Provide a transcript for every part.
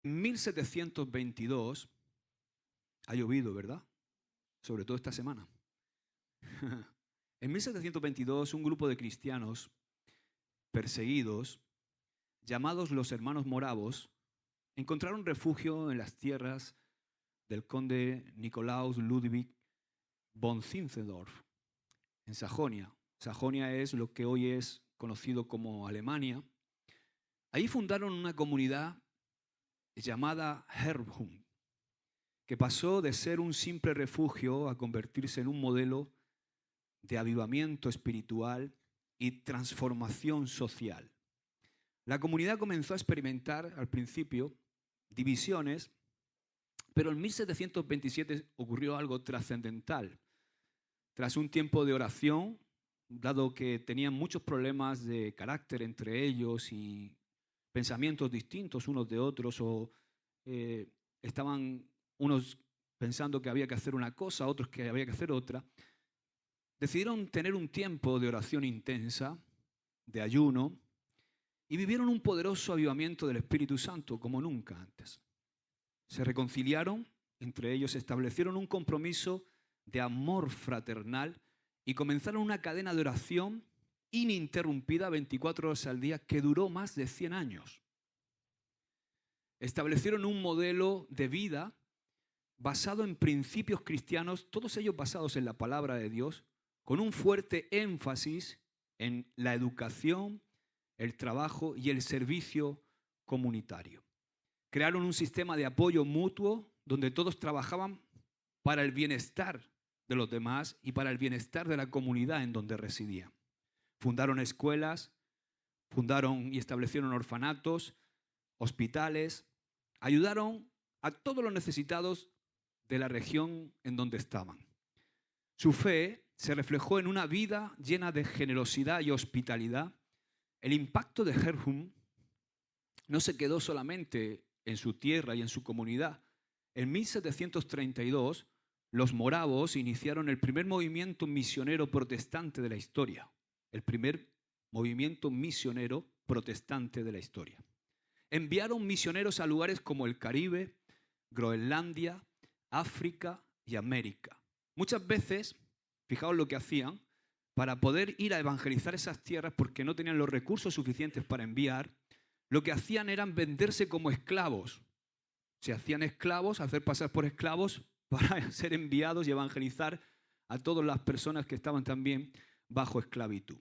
En 1722, ha llovido, ¿verdad? Sobre todo esta semana. En 1722, un grupo de cristianos perseguidos, llamados los hermanos moravos, encontraron refugio en las tierras del conde Nikolaus Ludwig von Zinzendorf, en Sajonia. Sajonia es lo que hoy es conocido como Alemania. Ahí fundaron una comunidad llamada Herrnhut, que pasó de ser un simple refugio a convertirse en un modelo de avivamiento espiritual y transformación social. La comunidad comenzó a experimentar al principio divisiones, pero en 1727 ocurrió algo trascendental. Tras un tiempo de oración, dado que tenían muchos problemas de carácter entre ellos y pensamientos distintos unos de otros, o estaban unos pensando que había que hacer una cosa, otros que había que hacer otra, decidieron tener un tiempo de oración intensa, de ayuno, y vivieron un poderoso avivamiento del Espíritu Santo como nunca antes. Se reconciliaron entre ellos, establecieron un compromiso de amor fraternal y comenzaron una cadena de oración ininterrumpida 24 horas al día que duró más de 100 años. Establecieron un modelo de vida basado en principios cristianos, todos ellos basados en la palabra de Dios, con un fuerte énfasis en la educación, el trabajo y el servicio comunitario. Crearon un sistema de apoyo mutuo donde todos trabajaban para el bienestar de los demás y para el bienestar de la comunidad en donde residían. Fundaron escuelas, fundaron y establecieron orfanatos, hospitales, ayudaron a todos los necesitados de la región en donde estaban. Su fe se reflejó en una vida llena de generosidad y hospitalidad. El impacto de Herrnhut no se quedó solamente en su tierra y en su comunidad. En 1732, los moravos iniciaron el primer movimiento misionero protestante de la historia. El primer movimiento misionero protestante de la historia. Enviaron misioneros a lugares como el Caribe, Groenlandia, África y América. Muchas veces, fijaos lo que hacían, para poder ir a evangelizar esas tierras porque no tenían los recursos suficientes para enviar, lo que hacían era venderse como esclavos. Se hacían esclavos, hacer pasar por esclavos para ser enviados y evangelizar a todas las personas que estaban también bajo esclavitud.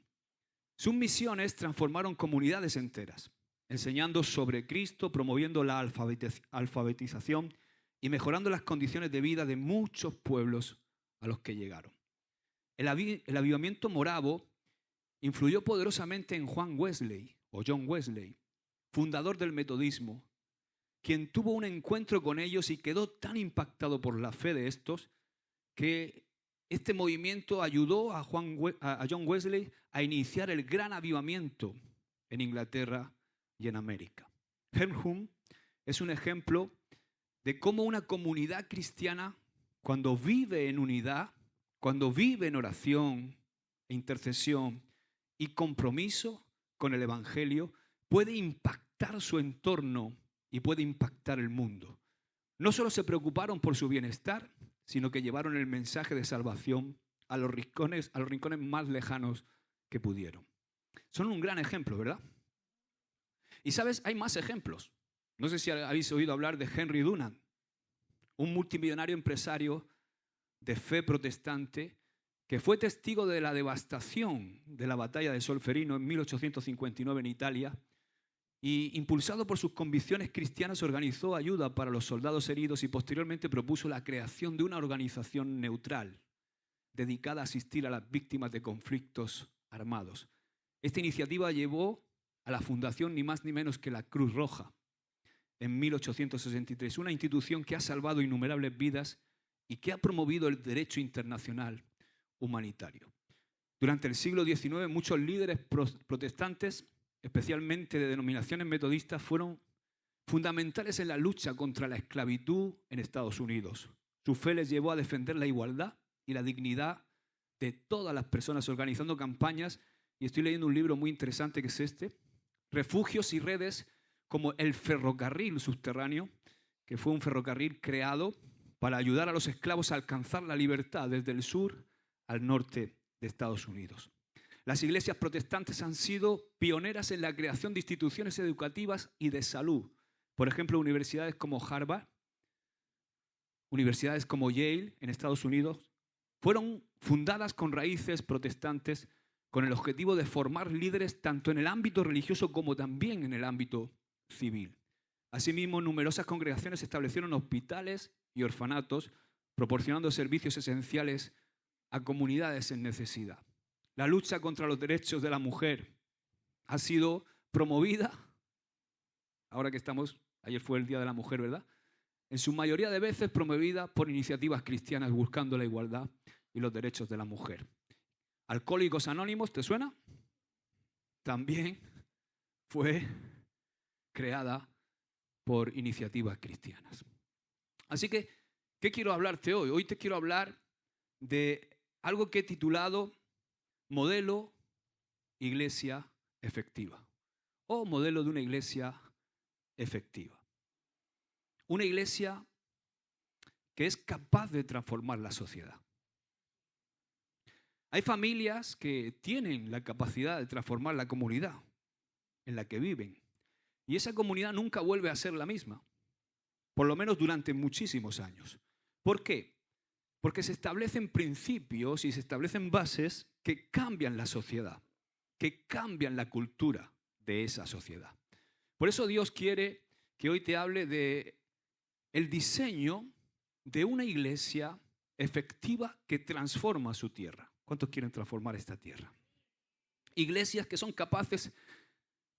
Sus misiones transformaron comunidades enteras, enseñando sobre Cristo, promoviendo la alfabetización y mejorando las condiciones de vida de muchos pueblos a los que llegaron. El avivamiento moravo influyó poderosamente en John Wesley, fundador del metodismo, quien tuvo un encuentro con ellos y quedó tan impactado por la fe de estos que este movimiento ayudó a John Wesley a iniciar el gran avivamiento en Inglaterra y en América. Herrnhut es un ejemplo de cómo una comunidad cristiana, cuando vive en unidad, cuando vive en oración, intercesión y compromiso con el Evangelio, puede impactar su entorno y puede impactar el mundo. No solo se preocuparon por su bienestar, sino que llevaron el mensaje de salvación a los rincones más lejanos que pudieron. Son un gran ejemplo, ¿verdad? Y sabes, hay más ejemplos. No sé si habéis oído hablar de Henry Dunant, un multimillonario empresario de fe protestante que fue testigo de la devastación de la batalla de Solferino en 1859 en Italia y, impulsado por sus convicciones cristianas, organizó ayuda para los soldados heridos y posteriormente propuso la creación de una organización neutral dedicada a asistir a las víctimas de conflictos armados. Esta iniciativa llevó a la fundación ni más ni menos que la Cruz Roja en 1863, una institución que ha salvado innumerables vidas y que ha promovido el derecho internacional humanitario. Durante el siglo XIX, muchos líderes protestantes, especialmente de denominaciones metodistas, fueron fundamentales en la lucha contra la esclavitud en Estados Unidos. Su fe les llevó a defender la igualdad y la dignidad de todas las personas, organizando campañas, y estoy leyendo un libro muy interesante que es este, Refugios y redes como el ferrocarril subterráneo, que fue un ferrocarril creado para ayudar a los esclavos a alcanzar la libertad desde el sur al norte de Estados Unidos. Las iglesias protestantes han sido pioneras en la creación de instituciones educativas y de salud. Por ejemplo, universidades como Harvard, universidades como Yale en Estados Unidos, fueron fundadas con raíces protestantes con el objetivo de formar líderes tanto en el ámbito religioso como también en el ámbito civil. Asimismo, numerosas congregaciones establecieron hospitales y orfanatos, proporcionando servicios esenciales a comunidades en necesidad. La lucha contra los derechos de la mujer ha sido promovida, ahora que ayer fue el Día de la Mujer, ¿verdad? En su mayoría de veces promovida por iniciativas cristianas buscando la igualdad y los derechos de la mujer. Alcohólicos Anónimos, ¿te suena? También fue creada por iniciativas cristianas. Así que, ¿qué quiero hablarte hoy? Hoy te quiero hablar de algo que he titulado Modelo Iglesia Efectiva o modelo de una iglesia efectiva. Una iglesia que es capaz de transformar la sociedad. Hay familias que tienen la capacidad de transformar la comunidad en la que viven. Y esa comunidad nunca vuelve a ser la misma, por lo menos durante muchísimos años. ¿Por qué? Porque se establecen principios y se establecen bases que cambian la sociedad, que cambian la cultura de esa sociedad. Por eso Dios quiere que hoy te hable de el diseño de una iglesia efectiva que transforma su tierra. ¿Cuántos quieren transformar esta tierra? Iglesias que son capaces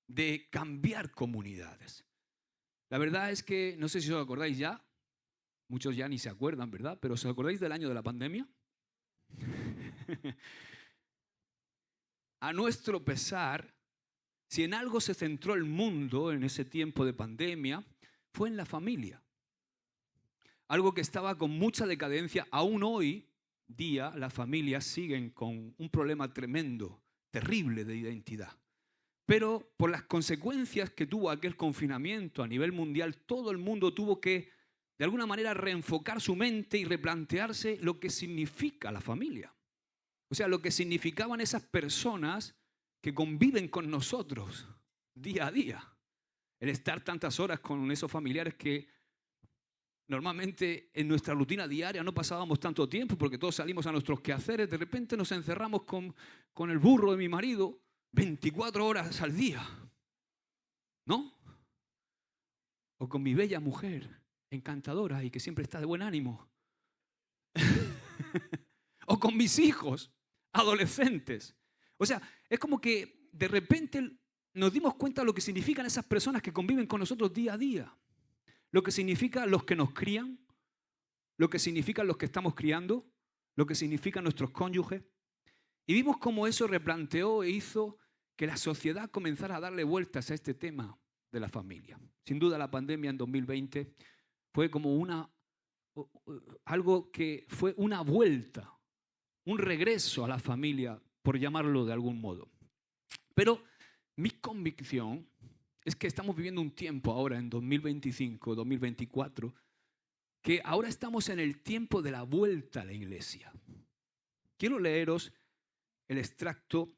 de cambiar comunidades. La verdad es que, no sé si os acordáis ya, muchos ya ni se acuerdan, ¿verdad? Pero ¿os acordáis del año de la pandemia? A nuestro pesar, si en algo se centró el mundo en ese tiempo de pandemia, fue en la familia. Algo que estaba con mucha decadencia. Aún hoy día las familias siguen con un problema tremendo, terrible de identidad. Pero por las consecuencias que tuvo aquel confinamiento a nivel mundial, todo el mundo tuvo que, de alguna manera, reenfocar su mente y replantearse lo que significa la familia. O sea, lo que significaban esas personas que conviven con nosotros día a día. El estar tantas horas con esos familiares que normalmente en nuestra rutina diaria no pasábamos tanto tiempo porque todos salimos a nuestros quehaceres. De repente nos encerramos con el burro de mi marido 24 horas al día, ¿no? O con mi bella mujer, encantadora y que siempre está de buen ánimo. O con mis hijos, adolescentes. O sea, es como que de repente nos dimos cuenta de lo que significan esas personas que conviven con nosotros día a día. Lo que significa los que nos crían, lo que significan los que estamos criando, lo que significan nuestros cónyuges. Y vimos cómo eso replanteó e hizo que la sociedad comenzara a darle vueltas a este tema de la familia. Sin duda la pandemia en 2020 fue como algo que fue una vuelta, un regreso a la familia, por llamarlo de algún modo. Pero mi convicción es que estamos viviendo un tiempo ahora en 2025, 2024, que ahora estamos en el tiempo de la vuelta a la iglesia. Quiero leeros el extracto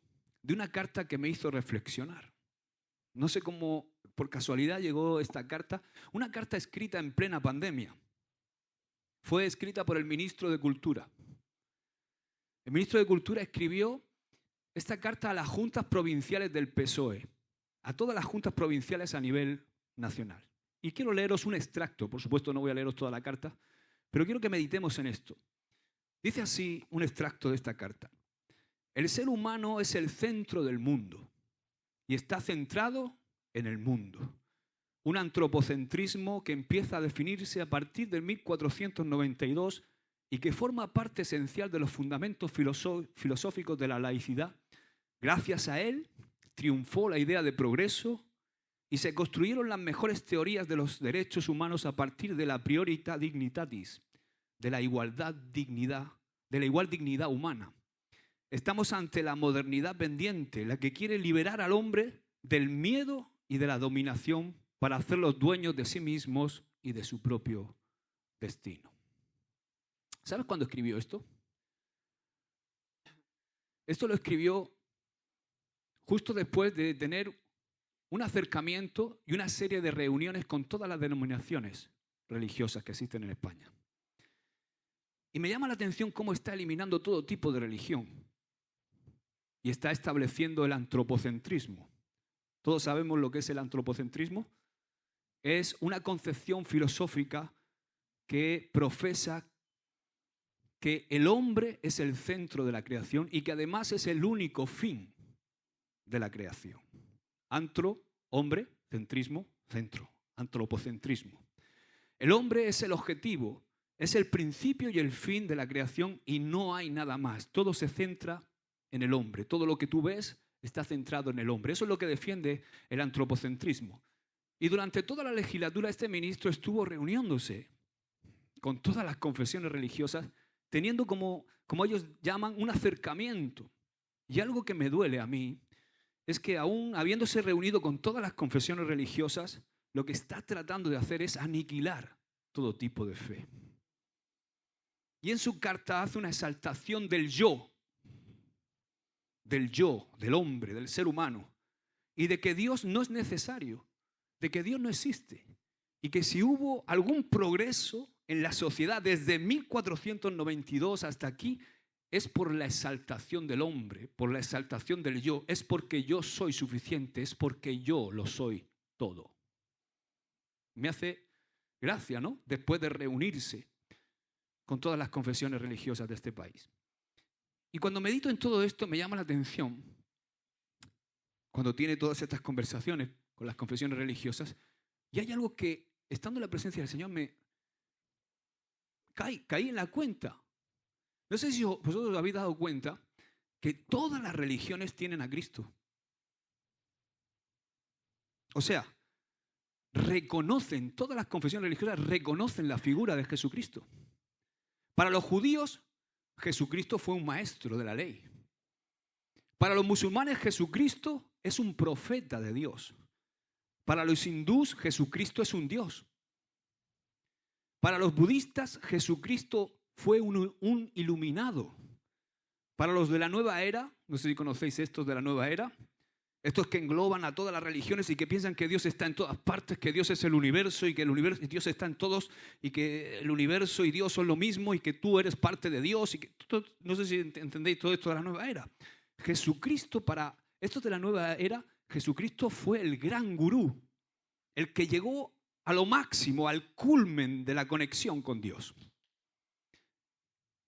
de una carta que me hizo reflexionar. No sé cómo, por casualidad, llegó esta carta. Una carta escrita en plena pandemia. Fue escrita por el ministro de Cultura. El ministro de Cultura escribió esta carta a las juntas provinciales del PSOE, a todas las juntas provinciales a nivel nacional. Y quiero leeros un extracto, por supuesto no voy a leeros toda la carta, pero quiero que meditemos en esto. Dice así un extracto de esta carta. El ser humano es el centro del mundo y está centrado en el mundo. Un antropocentrismo que empieza a definirse a partir del 1492 y que forma parte esencial de los fundamentos filosóficos de la laicidad. Gracias a él triunfó la idea de progreso y se construyeron las mejores teorías de los derechos humanos a partir de la priorita dignitatis, de la igual dignidad humana. Estamos ante la modernidad pendiente, la que quiere liberar al hombre del miedo y de la dominación para hacerlos dueños de sí mismos y de su propio destino. ¿Sabes cuándo escribió esto? Esto lo escribió justo después de tener un acercamiento y una serie de reuniones con todas las denominaciones religiosas que existen en España. Y me llama la atención cómo está eliminando todo tipo de religión y está estableciendo el antropocentrismo. Todos sabemos lo que es el antropocentrismo. Es una concepción filosófica que profesa que el hombre es el centro de la creación y que además es el único fin de la creación. Antro, hombre, centrismo, centro, antropocentrismo. El hombre es el objetivo, es el principio y el fin de la creación y no hay nada más. Todo se centra en el hombre. Todo lo que tú ves está centrado en el hombre. Eso es lo que defiende el antropocentrismo. Y durante toda la legislatura este ministro estuvo reuniéndose con todas las confesiones religiosas, teniendo como ellos llaman un acercamiento. Y algo que me duele a mí es que aún habiéndose reunido con todas las confesiones religiosas, lo que está tratando de hacer es aniquilar todo tipo de fe. Y en su carta hace una exaltación del yo, del hombre, del ser humano, y de que Dios no es necesario, de que Dios no existe, y que si hubo algún progreso en la sociedad desde 1492 hasta aquí, es por la exaltación del hombre, por la exaltación del yo, es porque yo soy suficiente, es porque yo lo soy todo. Me hace gracia, ¿no? Después de reunirse con todas las confesiones religiosas de este país. Y cuando medito en todo esto me llama la atención, cuando tiene todas estas conversaciones con las confesiones religiosas, y hay algo que, estando en la presencia del Señor, me caí en la cuenta. No sé si vosotros habéis dado cuenta que todas las religiones tienen a Cristo. O sea, reconocen, todas las confesiones religiosas reconocen la figura de Jesucristo. Para los judíos, Jesucristo fue un maestro de la ley. Para los musulmanes, Jesucristo es un profeta de Dios. Para los hindús, Jesucristo es un Dios. Para los budistas, Jesucristo fue un iluminado. Para los de la nueva era, no sé si conocéis estos de la nueva era, estos que engloban a todas las religiones y que piensan que Dios está en todas partes, que Dios es el universo y que el universo, y Dios está en todos y que el universo y Dios son lo mismo y que tú eres parte de Dios. Y que, no sé si entendéis todo esto de la nueva era. Jesucristo, para estos de la nueva era, Jesucristo fue el gran gurú, el que llegó a lo máximo, al culmen de la conexión con Dios.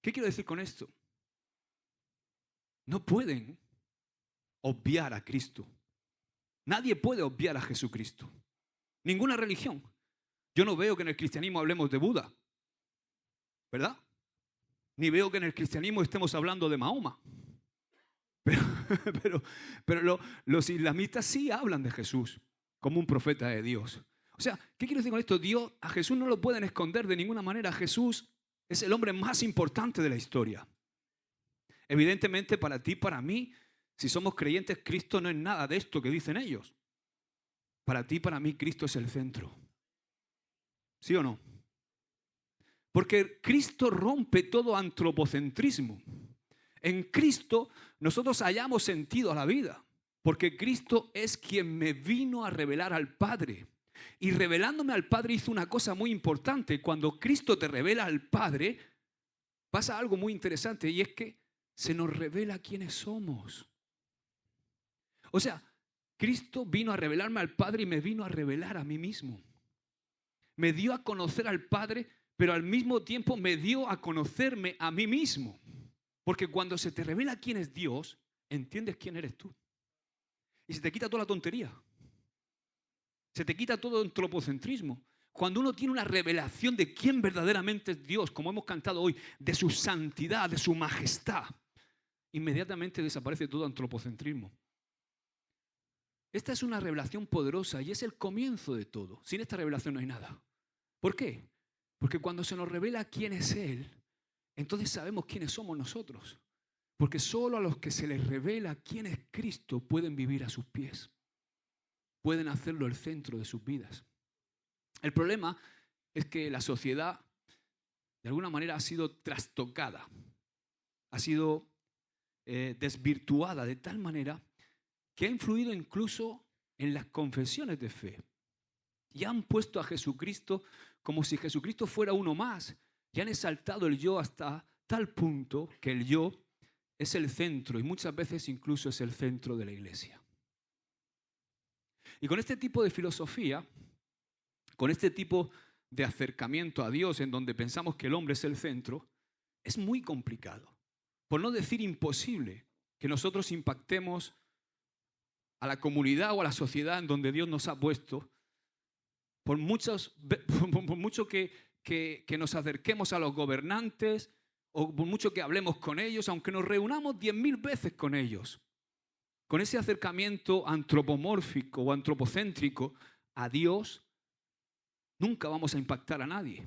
¿Qué quiero decir con esto? No pueden obviar a Cristo. Nadie puede obviar a Jesucristo. Ninguna religión. Yo no veo que en el cristianismo hablemos de Buda, ¿verdad? Ni veo que en el cristianismo estemos hablando de Mahoma. Pero los islamistas sí hablan de Jesús como un profeta de Dios. O sea, ¿qué quiero decir con esto? A Jesús no lo pueden esconder de ninguna manera. Jesús es el hombre más importante de la historia. Evidentemente, para ti, para mí, si somos creyentes, Cristo no es nada de esto que dicen ellos. Para ti, para mí, Cristo es el centro. ¿Sí o no? Porque Cristo rompe todo antropocentrismo. En Cristo nosotros hallamos sentido a la vida. Porque Cristo es quien me vino a revelar al Padre. Y revelándome al Padre hizo una cosa muy importante. Cuando Cristo te revela al Padre, pasa algo muy interesante y es que se nos revela quiénes somos. O sea, Cristo vino a revelarme al Padre y me vino a revelar a mí mismo. Me dio a conocer al Padre, pero al mismo tiempo me dio a conocerme a mí mismo. Porque cuando se te revela quién es Dios, entiendes quién eres tú. Y se te quita toda la tontería. Se te quita todo antropocentrismo. Cuando uno tiene una revelación de quién verdaderamente es Dios, como hemos cantado hoy, de su santidad, de su majestad, inmediatamente desaparece todo antropocentrismo. Esta es una revelación poderosa y es el comienzo de todo. Sin esta revelación no hay nada. ¿Por qué? Porque cuando se nos revela quién es Él, entonces sabemos quiénes somos nosotros. Porque solo a los que se les revela quién es Cristo pueden vivir a sus pies. pueden hacerlo el centro de sus vidas. El problema es que la sociedad, de alguna manera, ha sido trastocada, ha sido desvirtuada de tal manera que ha influido incluso en las confesiones de fe. Y han puesto a Jesucristo como si Jesucristo fuera uno más. Y han exaltado el yo hasta tal punto que el yo es el centro y muchas veces incluso es el centro de la iglesia. Y con este tipo de filosofía, con este tipo de acercamiento a Dios en donde pensamos que el hombre es el centro, es muy complicado, por no decir imposible, que nosotros impactemos a la comunidad o a la sociedad en donde Dios nos ha puesto, por mucho que nos acerquemos a los gobernantes o por mucho que hablemos con ellos, aunque nos reunamos 10.000 veces con ellos. Con ese acercamiento antropomórfico o antropocéntrico a Dios, nunca vamos a impactar a nadie.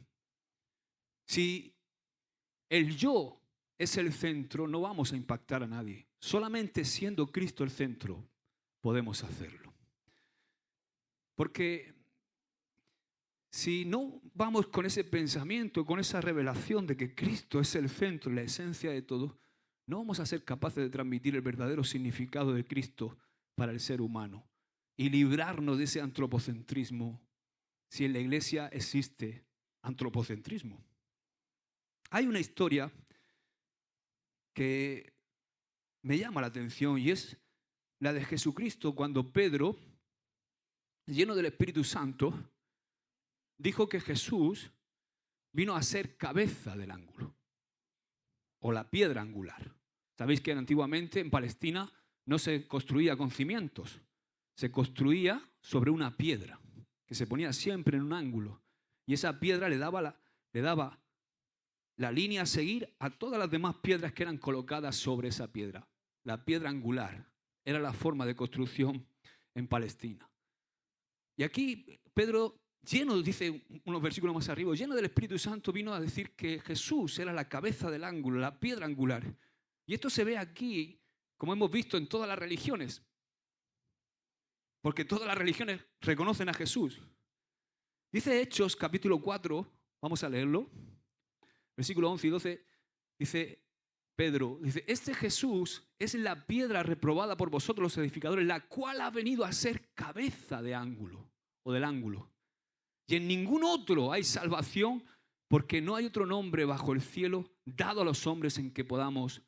Si el yo es el centro, no vamos a impactar a nadie. Solamente siendo Cristo el centro, podemos hacerlo. Porque si no vamos con ese pensamiento, con esa revelación de que Cristo es el centro y la esencia de todo, no vamos a ser capaces de transmitir el verdadero significado de Cristo para el ser humano y librarnos de ese antropocentrismo si en la iglesia existe antropocentrismo. Hay una historia que me llama la atención y es la de Jesucristo cuando Pedro, lleno del Espíritu Santo, dijo que Jesús vino a ser cabeza del ángulo o la piedra angular. Sabéis que antiguamente en Palestina no se construía con cimientos, se construía sobre una piedra que se ponía siempre en un ángulo y esa piedra le daba la línea a seguir a todas las demás piedras que eran colocadas sobre esa piedra. La piedra angular era la forma de construcción en Palestina. Y aquí Pedro, lleno, dice unos versículos más arriba, lleno del Espíritu Santo, vino a decir que Jesús era la cabeza del ángulo, la piedra angular. Y esto se ve aquí, como hemos visto en todas las religiones, porque todas las religiones reconocen a Jesús. Dice Hechos capítulo 4, vamos a leerlo, versículos 11 y 12, dice Pedro, dice, este Jesús es la piedra reprobada por vosotros los edificadores, la cual ha venido a ser cabeza de ángulo o del ángulo. Y en ningún otro hay salvación, porque no hay otro nombre bajo el cielo dado a los hombres en que podamos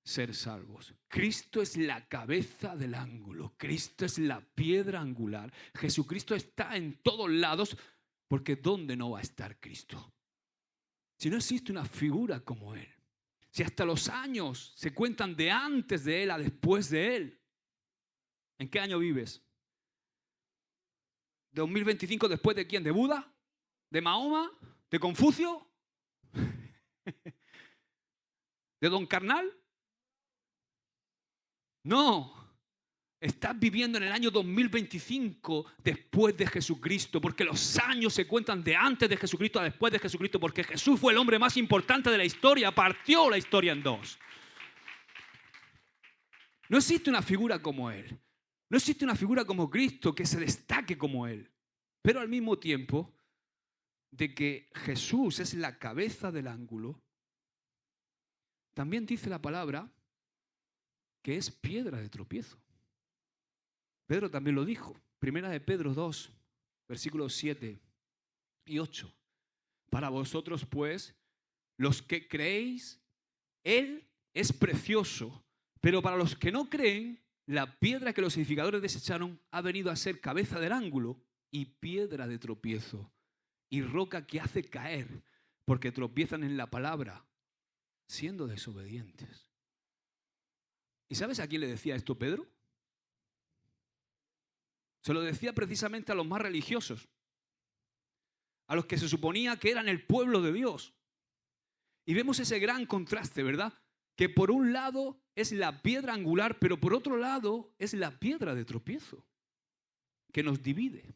ser salvos. Cristo es la cabeza del ángulo. Cristo es la piedra angular. Jesucristo está en todos lados, porque ¿dónde no va a estar Cristo? Si no existe una figura como Él, si hasta los años se cuentan de antes de Él a después de Él, ¿en qué año vives? ¿2025 después de quién? ¿De Buda? ¿De Mahoma? ¿De Confucio? ¿De Don Carnal? No, estás viviendo en el año 2025 después de Jesucristo, porque los años se cuentan de antes de Jesucristo a después de Jesucristo, porque Jesús fue el hombre más importante de la historia, partió la historia en dos. No existe una figura como Él, no existe una figura como Cristo que se destaque como Él, pero al mismo tiempo de que Jesús es la cabeza del ángulo, también dice la palabra que es piedra de tropiezo. Pedro también lo dijo. Primera de Pedro 2, versículos 7 y 8. Para vosotros, pues, los que creéis, Él es precioso. Pero para los que no creen, la piedra que los edificadores desecharon ha venido a ser cabeza del ángulo y piedra de tropiezo y roca que hace caer, porque tropiezan en la palabra, siendo desobedientes. ¿Y sabes a quién le decía esto Pedro? Se lo decía precisamente a los más religiosos, a los que se suponía que eran el pueblo de Dios. Y vemos ese gran contraste, ¿verdad? Que por un lado es la piedra angular, pero por otro lado es la piedra de tropiezo, que nos divide,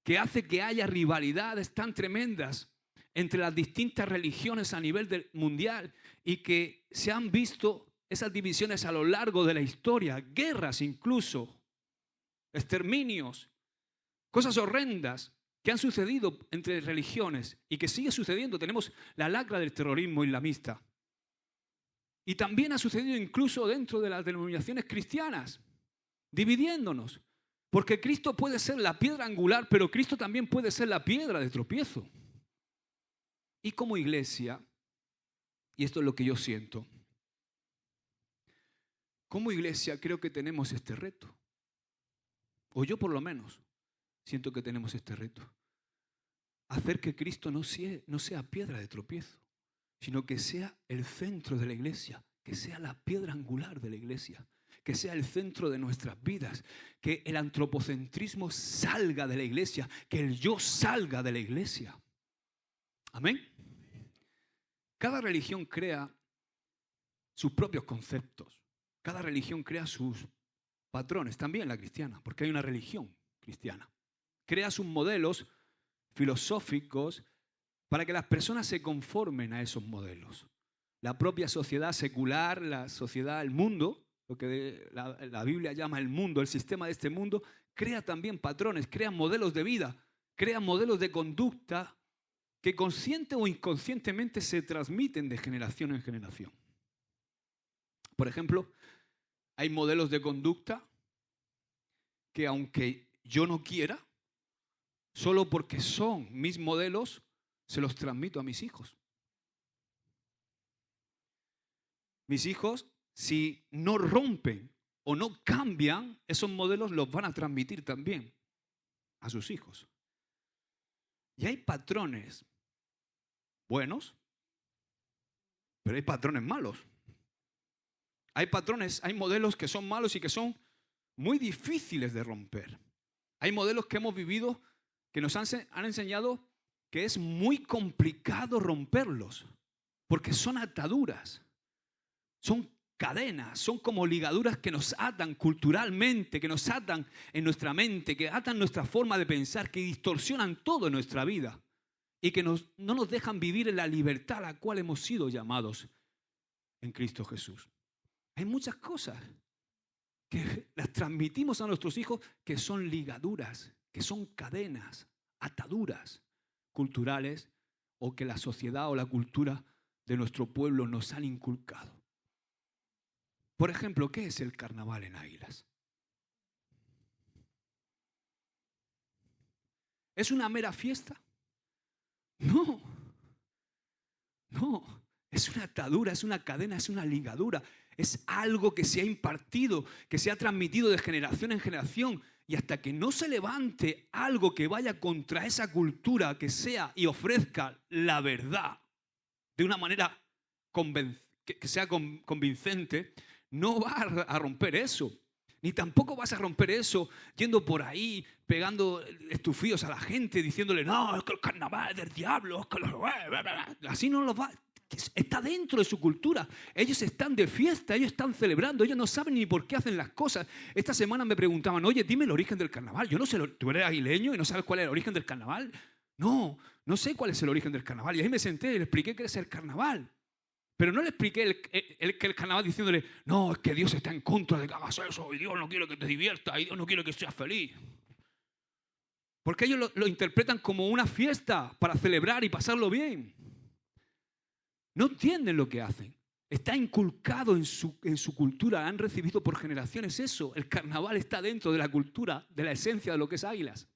que hace que haya rivalidades tan tremendas entre las distintas religiones a nivel mundial y que se han visto esas divisiones a lo largo de la historia, guerras incluso exterminios, cosas horrendas que han sucedido entre religiones y que sigue sucediendo. Tenemos la lacra del terrorismo islamista. Y también ha sucedido incluso dentro de las denominaciones cristianas, dividiéndonos. Porque Cristo puede ser la piedra angular, pero Cristo también puede ser la piedra de tropiezo. Y como iglesia, y esto es lo que yo siento, como iglesia creo que tenemos este reto. O yo por lo menos siento que tenemos este reto. Hacer que Cristo no sea piedra de tropiezo, sino que sea el centro de la iglesia, que sea la piedra angular de la iglesia, que sea el centro de nuestras vidas, que el antropocentrismo salga de la iglesia, que el yo salga de la iglesia. Amén. Cada religión crea sus propios conceptos, cada religión crea sus patrones, también la cristiana, porque hay una religión cristiana. Crea sus modelos filosóficos para que las personas se conformen a esos modelos. La propia sociedad secular, la sociedad, el mundo, lo que la Biblia llama el mundo, el sistema de este mundo, crea también patrones, crea modelos de vida, crea modelos de conducta que consciente o inconscientemente se transmiten de generación en generación. Por ejemplo, hay modelos de conducta que aunque yo no quiera, solo porque son mis modelos, se los transmito a mis hijos. Mis hijos, si no rompen o no cambian, esos modelos los van a transmitir también a sus hijos. Y hay patrones buenos, pero hay patrones malos. Hay patrones, hay modelos que son malos y que son muy difíciles de romper. Hay modelos que hemos vivido que nos han enseñado que es muy complicado romperlos, porque son ataduras, son cadenas, son como ligaduras que nos atan culturalmente, que nos atan en nuestra mente, que atan nuestra forma de pensar, que distorsionan todo en nuestra vida y que no nos dejan vivir en la libertad a la cual hemos sido llamados en Cristo Jesús. Hay muchas cosas que las transmitimos a nuestros hijos que son ligaduras, que son cadenas, ataduras culturales o que la sociedad o la cultura de nuestro pueblo nos han inculcado. Por ejemplo, ¿qué es el carnaval en Águilas? ¿Es una mera fiesta? No, es una atadura, es una cadena, es una ligadura. Es algo que se ha impartido, que se ha transmitido de generación en generación. Y hasta que no se levante algo que vaya contra esa cultura, que sea y ofrezca la verdad de una manera que sea convincente, no va a romper eso. Ni tampoco vas a romper eso yendo por ahí, pegando estufillos a la gente, diciéndole, no, es que el carnaval es del diablo, es que así no lo va. Está dentro de su cultura. Ellos están de fiesta, ellos están celebrando, ellos no saben ni por qué hacen las cosas. Esta semana me preguntaban, oye, dime el origen del carnaval. Yo no sé, ¿tú eres aguileño y no sabes cuál es el origen del carnaval? No sé cuál es el origen del carnaval. Y ahí me senté y le expliqué qué es el carnaval. Pero no le expliqué el carnaval diciéndole, no, es que Dios está en contra de que hagas eso, y Dios no quiere que te diviertas, y Dios no quiere que seas feliz. Porque ellos lo interpretan como una fiesta para celebrar y pasarlo bien. No entienden lo que hacen. Está inculcado en su cultura, han recibido por generaciones eso. El carnaval está dentro de la cultura, de la esencia de lo que es Águilas.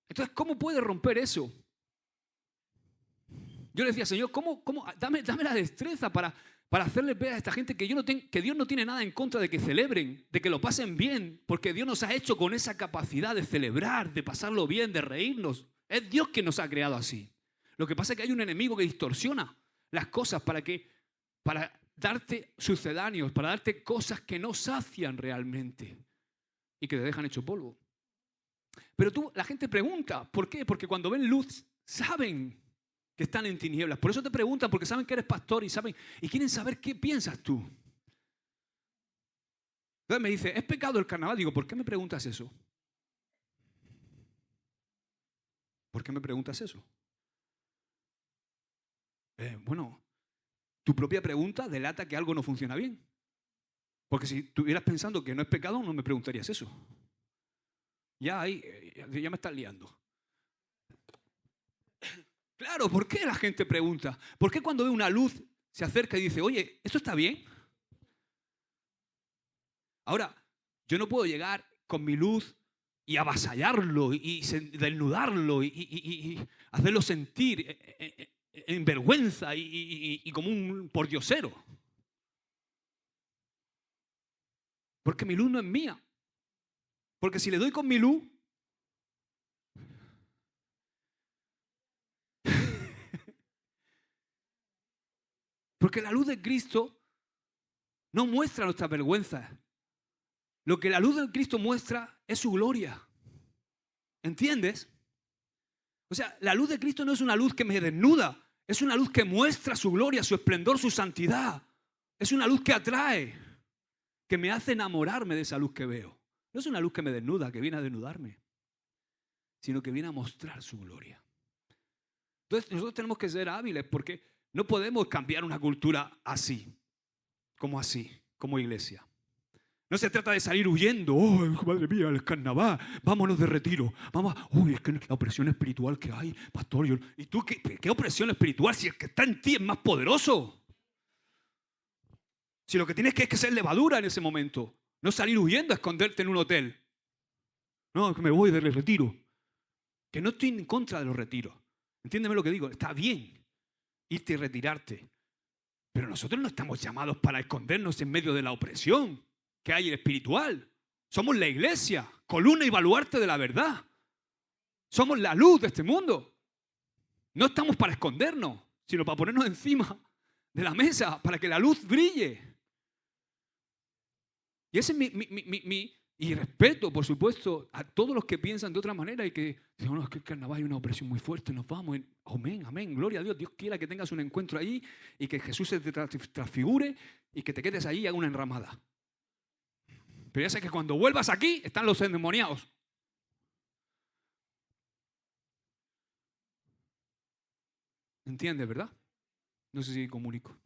Entonces, ¿cómo puede romper eso? Yo le decía, Señor, ¿cómo? Dame la destreza para hacerles ver a esta gente que Dios no tiene nada en contra de que celebren, de que lo pasen bien, porque Dios nos ha hecho con esa capacidad de celebrar, de pasarlo bien, de reírnos. Es Dios quien nos ha creado así. Lo que pasa es que hay un enemigo que distorsiona las cosas para darte sucedáneos, para darte cosas que no sacian realmente y que te dejan hecho polvo. Pero la gente pregunta, ¿por qué? Porque cuando ven luz, saben que están en tinieblas. Por eso te preguntan, porque saben que eres pastor y quieren saber qué piensas tú. Entonces me dice, ¿es pecado el carnaval? Digo, ¿por qué me preguntas eso? ¿Por qué me preguntas eso? Bueno, tu propia pregunta delata que algo no funciona bien. Porque si estuvieras pensando que no es pecado, no me preguntarías eso. Ya me estás liando. Claro, ¿por qué la gente pregunta? ¿Por qué cuando ve una luz se acerca y dice, oye, ¿esto está bien? Ahora, yo no puedo llegar con mi luz y avasallarlo y desnudarlo y hacerlo sentir en vergüenza y como un pordiosero. Porque mi luz no es mía. Porque si le doy con mi luz, porque la luz de Cristo no muestra nuestra vergüenza. Lo que la luz de Cristo muestra es su gloria. ¿Entiendes? O sea, la luz de Cristo no es una luz que me desnuda, es una luz que muestra su gloria, su esplendor, su santidad. Es una luz que atrae, que me hace enamorarme de esa luz que veo. No es una luz que me desnuda, que viene a desnudarme, sino que viene a mostrar su gloria. Entonces nosotros tenemos que ser hábiles porque no podemos cambiar una cultura así, como iglesia. No se trata de salir huyendo. Oh, madre mía, el carnaval. Vámonos de retiro. Vamos. Uy, es que la opresión espiritual que hay, pastor. ¿Y tú qué opresión espiritual? Si el que está en ti es más poderoso. Si lo que tienes que es que ser levadura en ese momento. No salir huyendo a esconderte en un hotel. No, es que me voy de retiro. Que no estoy en contra de los retiros. Entiéndeme lo que digo. Está bien irte y retirarte. Pero nosotros no estamos llamados para escondernos en medio de la opresión que hay espiritual. Somos la iglesia, columna y baluarte de la verdad. Somos la luz de este mundo. No estamos para escondernos, sino para ponernos encima de la mesa, para que la luz brille. Y ese es y respeto, por supuesto, a todos los que piensan de otra manera y que dicen, no, es que el carnaval hay una opresión muy fuerte, nos vamos. Amén, amén, gloria a Dios. Dios quiera que tengas un encuentro allí y que Jesús se te transfigure y que te quedes allí y haga una enramada. Pero ya sé que cuando vuelvas aquí están los endemoniados. ¿Entiendes, verdad? No sé si comunico.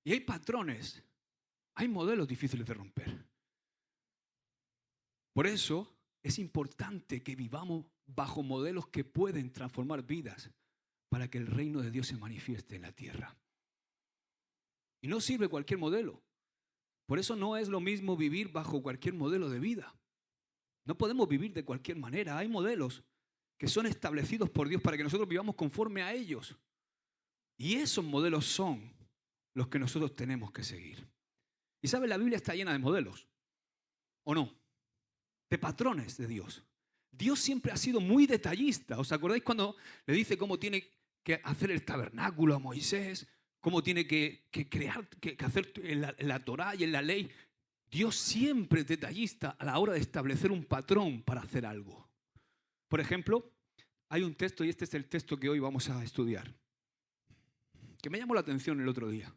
Y hay patrones, hay modelos difíciles de romper. Por eso es importante que vivamos bajo modelos que pueden transformar vidas para que el reino de Dios se manifieste en la tierra. Y no sirve cualquier modelo. Por eso no es lo mismo vivir bajo cualquier modelo de vida. No podemos vivir de cualquier manera. Hay modelos que son establecidos por Dios para que nosotros vivamos conforme a ellos. Y esos modelos son los que nosotros tenemos que seguir. Y ¿sabe? La Biblia está llena de modelos, ¿o no? De patrones de Dios. Dios siempre ha sido muy detallista. ¿Os acordáis cuando le dice cómo tiene que hacer el tabernáculo a Moisés? Cómo tiene que crear, que hacer en la Torá y en la ley. Dios siempre es detallista a la hora de establecer un patrón para hacer algo. Por ejemplo, hay un texto, y este es el texto que hoy vamos a estudiar, que me llamó la atención el otro día.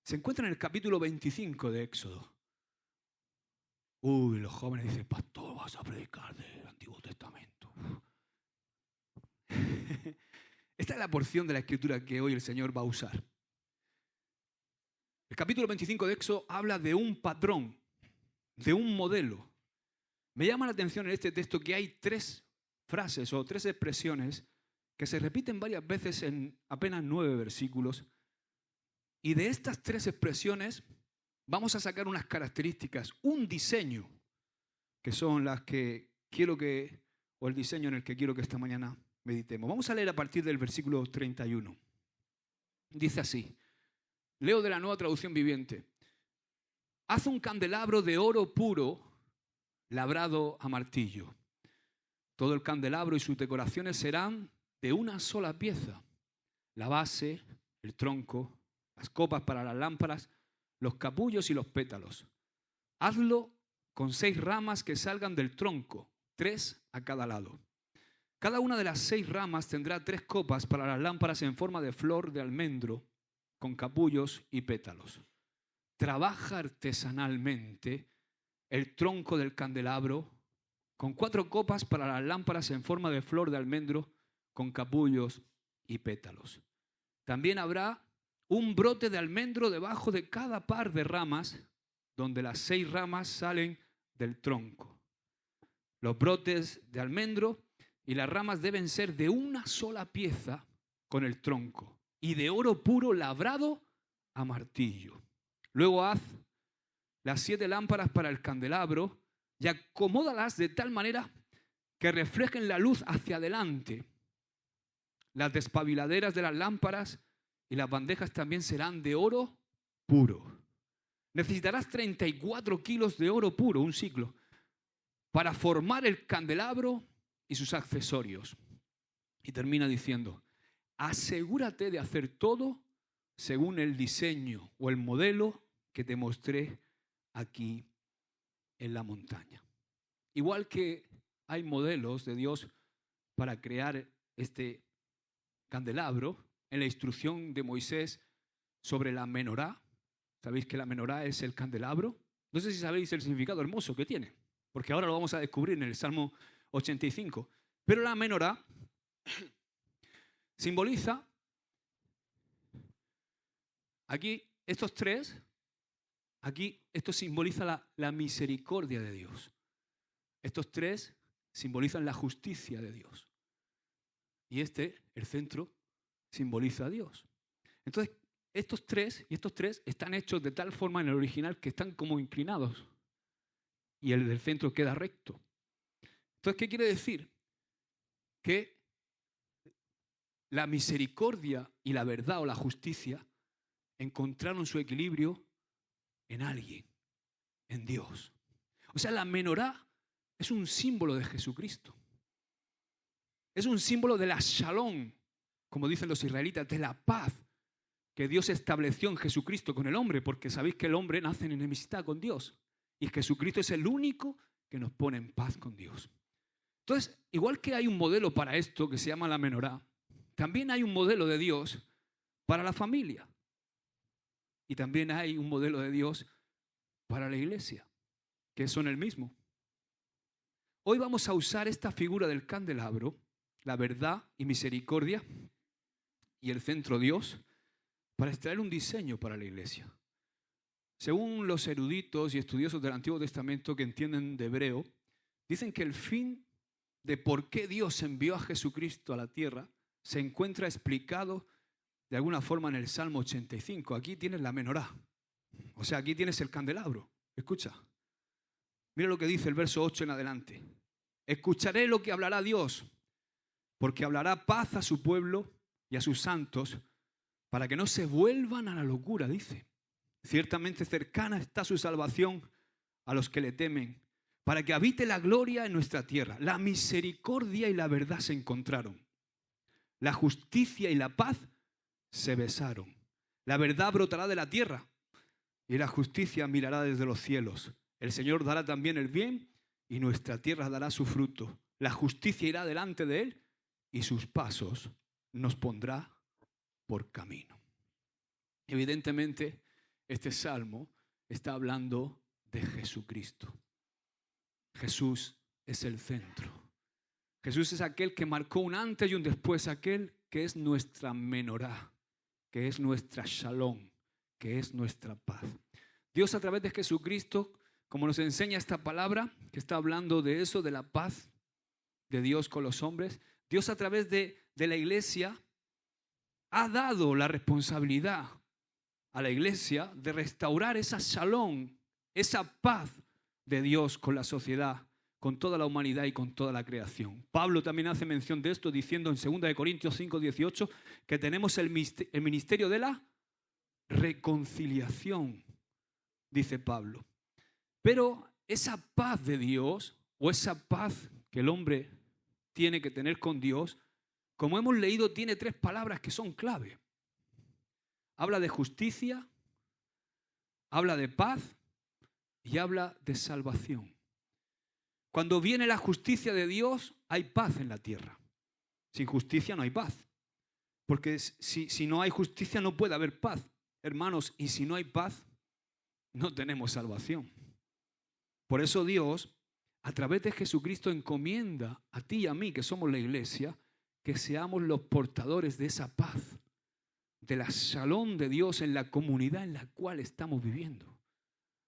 Se encuentra en el capítulo 25 de Éxodo. Uy, los jóvenes dicen, pastor, vas a predicar del Antiguo Testamento. Esta es la porción de la Escritura que hoy el Señor va a usar. El capítulo 25 de Éxodo habla de un patrón, de un modelo. Me llama la atención en este texto que hay 3 frases o 3 expresiones que se repiten varias veces en apenas 9 versículos. Y de estas 3 expresiones vamos a sacar unas características, un diseño, que son las que quiero que, o el diseño en el que quiero que esta mañana meditemos. Vamos a leer a partir del versículo 31. Dice así, leo de la Nueva Traducción Viviente. Haz un candelabro de oro puro labrado a martillo. Todo el candelabro y sus decoraciones serán de una sola pieza. La base, el tronco, las copas para las lámparas, los capullos y los pétalos. Hazlo con 6 ramas que salgan del tronco, 3 a cada lado. Cada una de las 6 ramas tendrá 3 copas para las lámparas en forma de flor de almendro, con capullos y pétalos. Trabaja artesanalmente el tronco del candelabro con 4 copas para las lámparas en forma de flor de almendro, con capullos y pétalos. También habrá un brote de almendro debajo de cada par de ramas, donde las 6 ramas salen del tronco. Los brotes de almendro y las ramas deben ser de una sola pieza con el tronco y de oro puro labrado a martillo. Luego haz las 7 lámparas para el candelabro y acomódalas de tal manera que reflejen la luz hacia adelante. Las despabiladeras de las lámparas y las bandejas también serán de oro puro. Necesitarás 34 kilos de oro puro, un siclo, para formar el candelabro y sus accesorios. Y termina diciendo, asegúrate de hacer todo según el diseño o el modelo que te mostré aquí en la montaña. Igual que hay modelos de Dios para crear este candelabro, en la instrucción de Moisés sobre la menorá, ¿sabéis que la menorá es el candelabro? No sé si sabéis el significado hermoso que tiene, porque ahora lo vamos a descubrir en el Salmo 85. Pero la menorá simboliza, aquí estos 3, aquí esto simboliza la misericordia de Dios. Estos 3 simbolizan la justicia de Dios. Y el centro, simboliza a Dios. Entonces, estos tres están hechos de tal forma en el original que están como inclinados. Y el del centro queda recto. Entonces, ¿qué quiere decir? Que la misericordia y la verdad o la justicia encontraron su equilibrio en alguien, en Dios. O sea, la menorá es un símbolo de Jesucristo. Es un símbolo de la shalom, como dicen los israelitas, de la paz que Dios estableció en Jesucristo con el hombre, porque sabéis que el hombre nace en enemistad con Dios. Y Jesucristo es el único que nos pone en paz con Dios. Entonces, igual que hay un modelo para esto que se llama la menorá, también hay un modelo de Dios para la familia. Y también hay un modelo de Dios para la iglesia, que son el mismo. Hoy vamos a usar esta figura del candelabro, la verdad y misericordia, y el centro Dios, para extraer un diseño para la iglesia. Según los eruditos y estudiosos del Antiguo Testamento que entienden de hebreo, dicen que el fin de por qué Dios envió a Jesucristo a la tierra se encuentra explicado de alguna forma en el Salmo 85. Aquí tienes la menorá, o sea, aquí tienes el candelabro. Escucha, mira lo que dice el verso 8 en adelante. Escucharé lo que hablará Dios, porque hablará paz a su pueblo y a sus santos, para que no se vuelvan a la locura, dice. Ciertamente cercana está su salvación a los que le temen, para que habite la gloria en nuestra tierra. La misericordia y la verdad se encontraron. La justicia y la paz se besaron. La verdad brotará de la tierra y la justicia mirará desde los cielos. El Señor dará también el bien y nuestra tierra dará su fruto. La justicia irá delante de él y sus pasos nos pondrá por camino. Evidentemente, este salmo está hablando de Jesucristo. Jesús es el centro. Jesús es aquel que marcó un antes y un después, aquel que es nuestra menorá, que es nuestra shalom, que es nuestra paz. Dios a través de Jesucristo, como nos enseña esta palabra, que está hablando de eso, de la paz de Dios con los hombres, Dios a través de la iglesia ha dado la responsabilidad a la iglesia de restaurar esa shalom, esa paz de Dios con la sociedad, con toda la humanidad y con toda la creación. Pablo también hace mención de esto diciendo en 2 Corintios 5:18 que tenemos el ministerio de la reconciliación, dice Pablo. Pero esa paz de Dios o esa paz que el hombre tiene que tener con Dios, como hemos leído, tiene 3 palabras que son clave. Habla de justicia, habla de paz y habla de salvación. Cuando viene la justicia de Dios, hay paz en la tierra. Sin justicia no hay paz. Porque si no hay justicia no puede haber paz. Hermanos, y si no hay paz, no tenemos salvación. Por eso Dios, a través de Jesucristo, encomienda a ti y a mí, que somos la iglesia, que seamos los portadores de esa paz del salón de Dios en la comunidad en la cual estamos viviendo.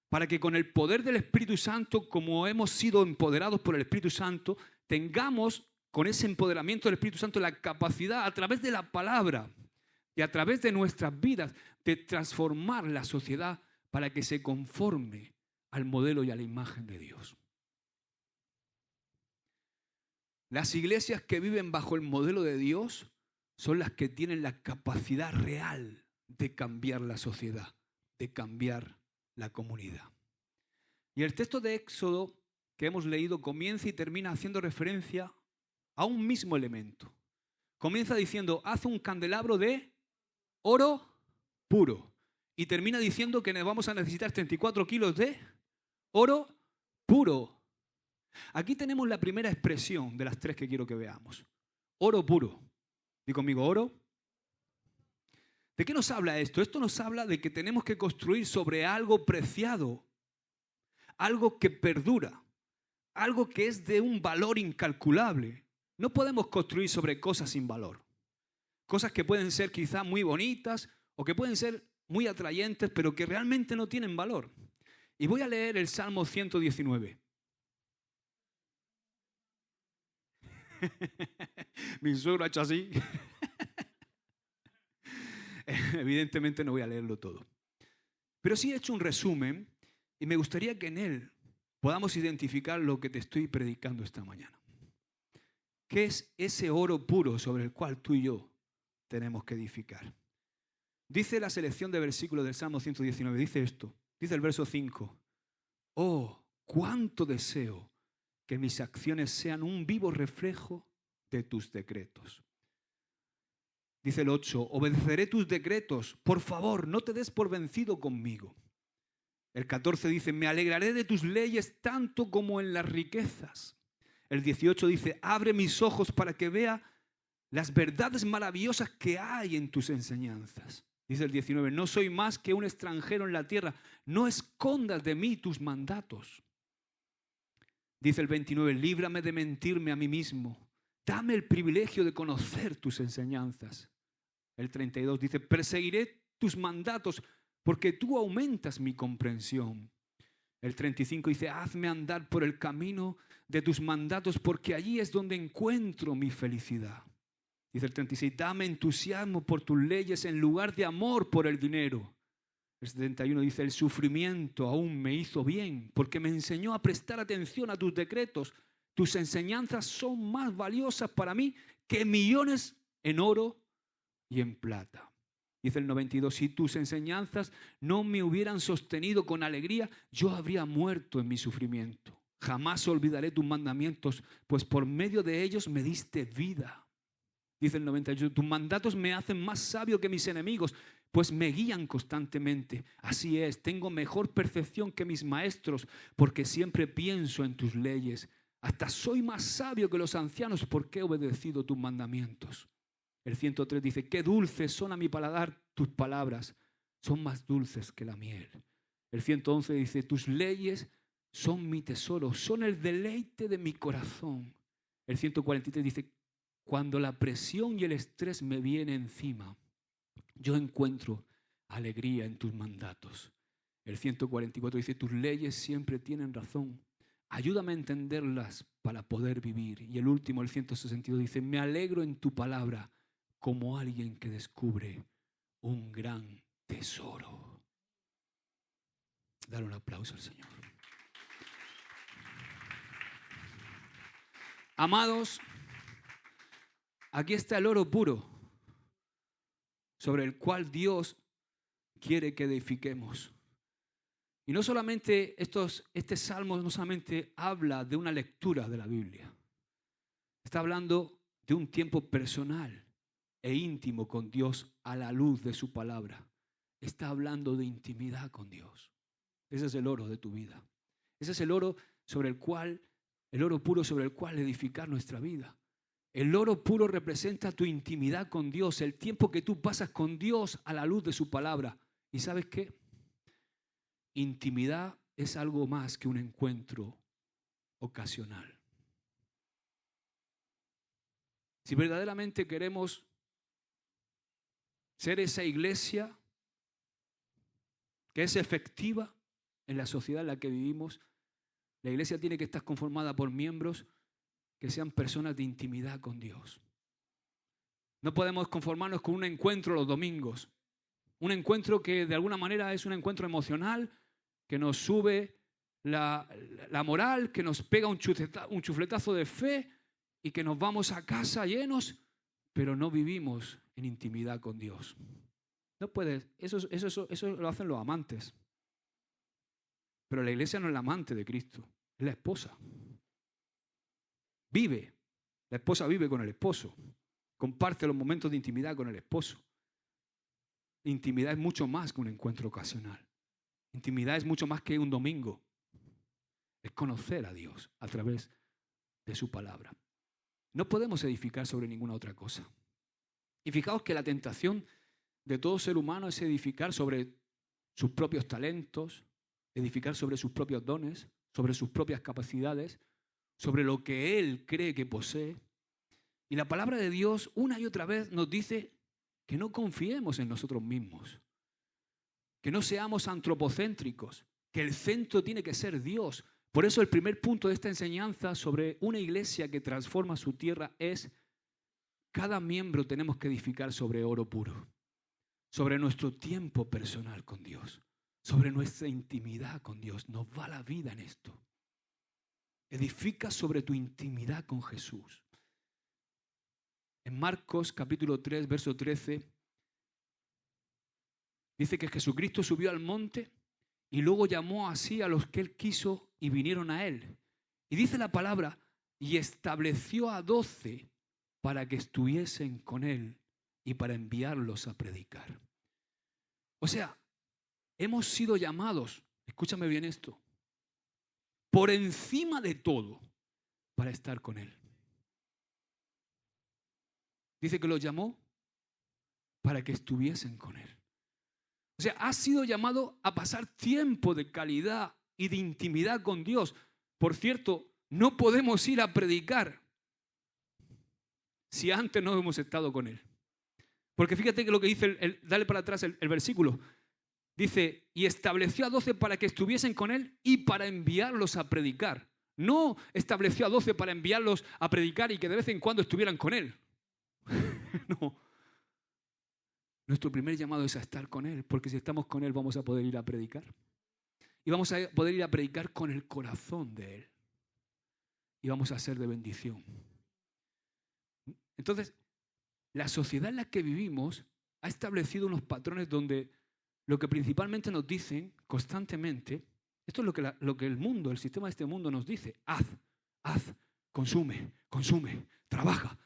Para que con el poder del Espíritu Santo, como hemos sido empoderados por el Espíritu Santo, tengamos con ese empoderamiento del Espíritu Santo la capacidad a través de la palabra y a través de nuestras vidas de transformar la sociedad para que se conforme al modelo y a la imagen de Dios. Las iglesias que viven bajo el modelo de Dios son las que tienen la capacidad real de cambiar la sociedad, de cambiar la comunidad. Y el texto de Éxodo que hemos leído comienza y termina haciendo referencia a un mismo elemento. Comienza diciendo, haz un candelabro de oro puro. Y termina diciendo que vamos a necesitar 34 kilos de oro puro. Aquí tenemos la primera expresión de las tres que quiero que veamos. Oro puro. Di conmigo, oro. ¿De qué nos habla esto? Esto nos habla de que tenemos que construir sobre algo preciado, algo que perdura, algo que es de un valor incalculable. No podemos construir sobre cosas sin valor. Cosas que pueden ser quizá muy bonitas o que pueden ser muy atrayentes, pero que realmente no tienen valor. Y voy a leer el Salmo 119. Mi suegro ha hecho así. Evidentemente no voy a leerlo todo. Pero sí he hecho un resumen y me gustaría que en él podamos identificar lo que te estoy predicando esta mañana. ¿Qué es ese oro puro sobre el cual tú y yo tenemos que edificar? Dice la selección de versículos del Salmo 119, dice esto, dice el verso 5. Oh, cuánto deseo que mis acciones sean un vivo reflejo de tus decretos. Dice el 8, obedeceré tus decretos, por favor, no te des por vencido conmigo. El 14 dice, me alegraré de tus leyes tanto como en las riquezas. El 18 dice, abre mis ojos para que vea las verdades maravillosas que hay en tus enseñanzas. Dice el 19, no soy más que un extranjero en la tierra, no escondas de mí tus mandatos. Dice el 29, líbrame de mentirme a mí mismo, dame el privilegio de conocer tus enseñanzas. El 32 dice, perseguiré tus mandatos porque tú aumentas mi comprensión. El 35 dice, hazme andar por el camino de tus mandatos porque allí es donde encuentro mi felicidad. Dice el 36, dame entusiasmo por tus leyes en lugar de amor por el dinero. El 71 dice, el sufrimiento aún me hizo bien porque me enseñó a prestar atención a tus decretos. Tus enseñanzas son más valiosas para mí que millones en oro y en plata. Dice el 92, si tus enseñanzas no me hubieran sostenido con alegría, yo habría muerto en mi sufrimiento. Jamás olvidaré tus mandamientos, pues por medio de ellos me diste vida. Dice el 98, tus mandatos me hacen más sabio que mis enemigos, pues me guían constantemente. Así es, tengo mejor percepción que mis maestros, porque siempre pienso en tus leyes. Hasta soy más sabio que los ancianos, porque he obedecido tus mandamientos. El 103 dice, qué dulces son a mi paladar tus palabras, son más dulces que la miel. El 111 dice, tus leyes son mi tesoro, son el deleite de mi corazón. El 143 dice, cuando la presión y el estrés me vienen encima, yo encuentro alegría en tus mandatos. El 144 dice, tus leyes siempre tienen razón. Ayúdame a entenderlas para poder vivir. Y el último, el 162, dice, me alegro en tu palabra como alguien que descubre un gran tesoro. Dale un aplauso al Señor. Amados, aquí está el oro puro sobre el cual Dios quiere que edifiquemos. Y no solamente este salmo no solamente habla de una lectura de la Biblia. Está hablando de un tiempo personal e íntimo con Dios a la luz de su palabra. Está hablando de intimidad con Dios. Ese es el oro de tu vida. Ese es el oro el oro puro sobre el cual edificar nuestra vida. El oro puro representa tu intimidad con Dios, el tiempo que tú pasas con Dios a la luz de su palabra. ¿Y sabes qué? Intimidad es algo más que un encuentro ocasional. Si verdaderamente queremos ser esa iglesia que es efectiva en la sociedad en la que vivimos, la iglesia tiene que estar conformada por miembros que sean personas de intimidad con Dios. No podemos conformarnos con un encuentro los domingos. Un encuentro que de alguna manera es un encuentro emocional, que nos sube la moral, que nos pega un chufletazo de fe y que nos vamos a casa llenos, pero no vivimos en intimidad con Dios. No puedes, eso lo hacen los amantes. Pero la iglesia no es la amante de Cristo, es la esposa. La esposa vive con el esposo, comparte los momentos de intimidad con el esposo. Intimidad es mucho más que un encuentro ocasional. Intimidad es mucho más que un domingo. Es conocer a Dios a través de su palabra. No podemos edificar sobre ninguna otra cosa. Y fijaos que la tentación de todo ser humano es edificar sobre sus propios talentos, edificar sobre sus propios dones, sobre sus propias capacidades, sobre lo que él cree que posee. Y la palabra de Dios una y otra vez nos dice que no confiemos en nosotros mismos, que no seamos antropocéntricos, que el centro tiene que ser Dios. Por eso el primer punto de esta enseñanza sobre una iglesia que transforma su tierra es: cada miembro tenemos que edificar sobre oro puro, sobre nuestro tiempo personal con Dios, sobre nuestra intimidad con Dios. Nos va la vida en esto. Edifica sobre tu intimidad con Jesús. En Marcos capítulo 3, verso 13, dice que Jesucristo subió al monte y luego llamó así a los que él quiso y vinieron a él. Y dice la palabra, y estableció a 12 para que estuviesen con él y para enviarlos a predicar. O sea, hemos sido llamados, escúchame bien esto, por encima de todo, para estar con él. Dice que los llamó para que estuviesen con él. O sea, has sido llamado a pasar tiempo de calidad y de intimidad con Dios. Por cierto, no podemos ir a predicar si antes no hemos estado con él. Porque fíjate que lo que dice, dale para atrás el versículo. Dice, y estableció a 12 para que estuviesen con él y para enviarlos a predicar. No estableció a 12 para enviarlos a predicar y que de vez en cuando estuvieran con él. No. Nuestro primer llamado es a estar con él, porque si estamos con él vamos a poder ir a predicar. Y vamos a poder ir a predicar con el corazón de él. Y vamos a ser de bendición. Entonces, la sociedad en la que vivimos ha establecido unos patrones donde lo que principalmente nos dicen constantemente, esto es lo que el mundo, el sistema de este mundo nos dice: haz, consume, trabaja,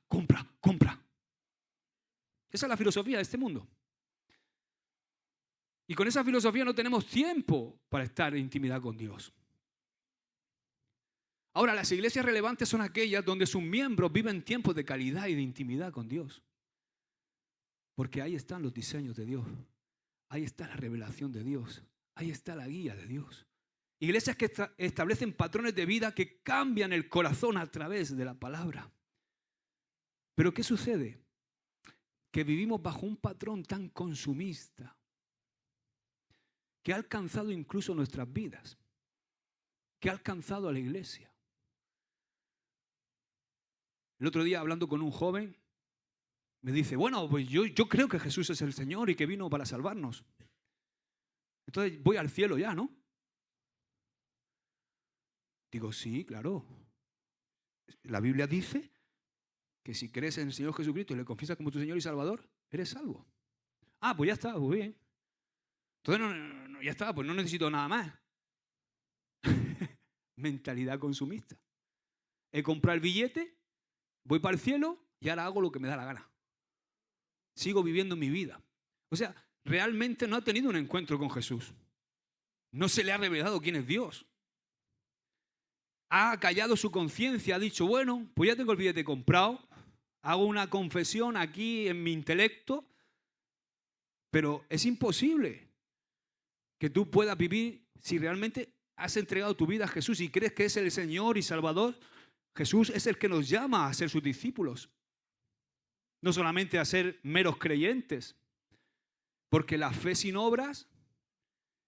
compra. Esa es la filosofía de este mundo. Y con esa filosofía no tenemos tiempo para estar en intimidad con Dios. Ahora, las iglesias relevantes son aquellas donde sus miembros viven tiempos de calidad y de intimidad con Dios. Porque ahí están los diseños de Dios. Ahí está la revelación de Dios. Ahí está la guía de Dios. Iglesias que establecen patrones de vida que cambian el corazón a través de la palabra. Pero ¿qué sucede? Que vivimos bajo un patrón tan consumista que ha alcanzado incluso nuestras vidas, que ha alcanzado a la iglesia. El otro día, hablando con un joven, me dice: bueno, pues yo creo que Jesús es el Señor y que vino para salvarnos. Entonces voy al cielo ya, ¿no? Digo, sí, claro. La Biblia dice que si crees en el Señor Jesucristo y le confiesas como tu Señor y Salvador, eres salvo. Ah, pues ya está, muy bien. Entonces ya está, pues no necesito nada más. Mentalidad consumista. He comprado el billete, voy para el cielo y ahora hago lo que me da la gana. Sigo viviendo mi vida. O sea, realmente no ha tenido un encuentro con Jesús. No se le ha revelado quién es Dios. Ha callado su conciencia, ha dicho, bueno, pues ya tengo el billete comprado, hago una confesión aquí en mi intelecto, pero es imposible que tú puedas vivir si realmente has entregado tu vida a Jesús y crees que es el Señor y Salvador. Jesús es el que nos llama a ser sus discípulos. no solamente a ser meros creyentes, porque la fe sin obras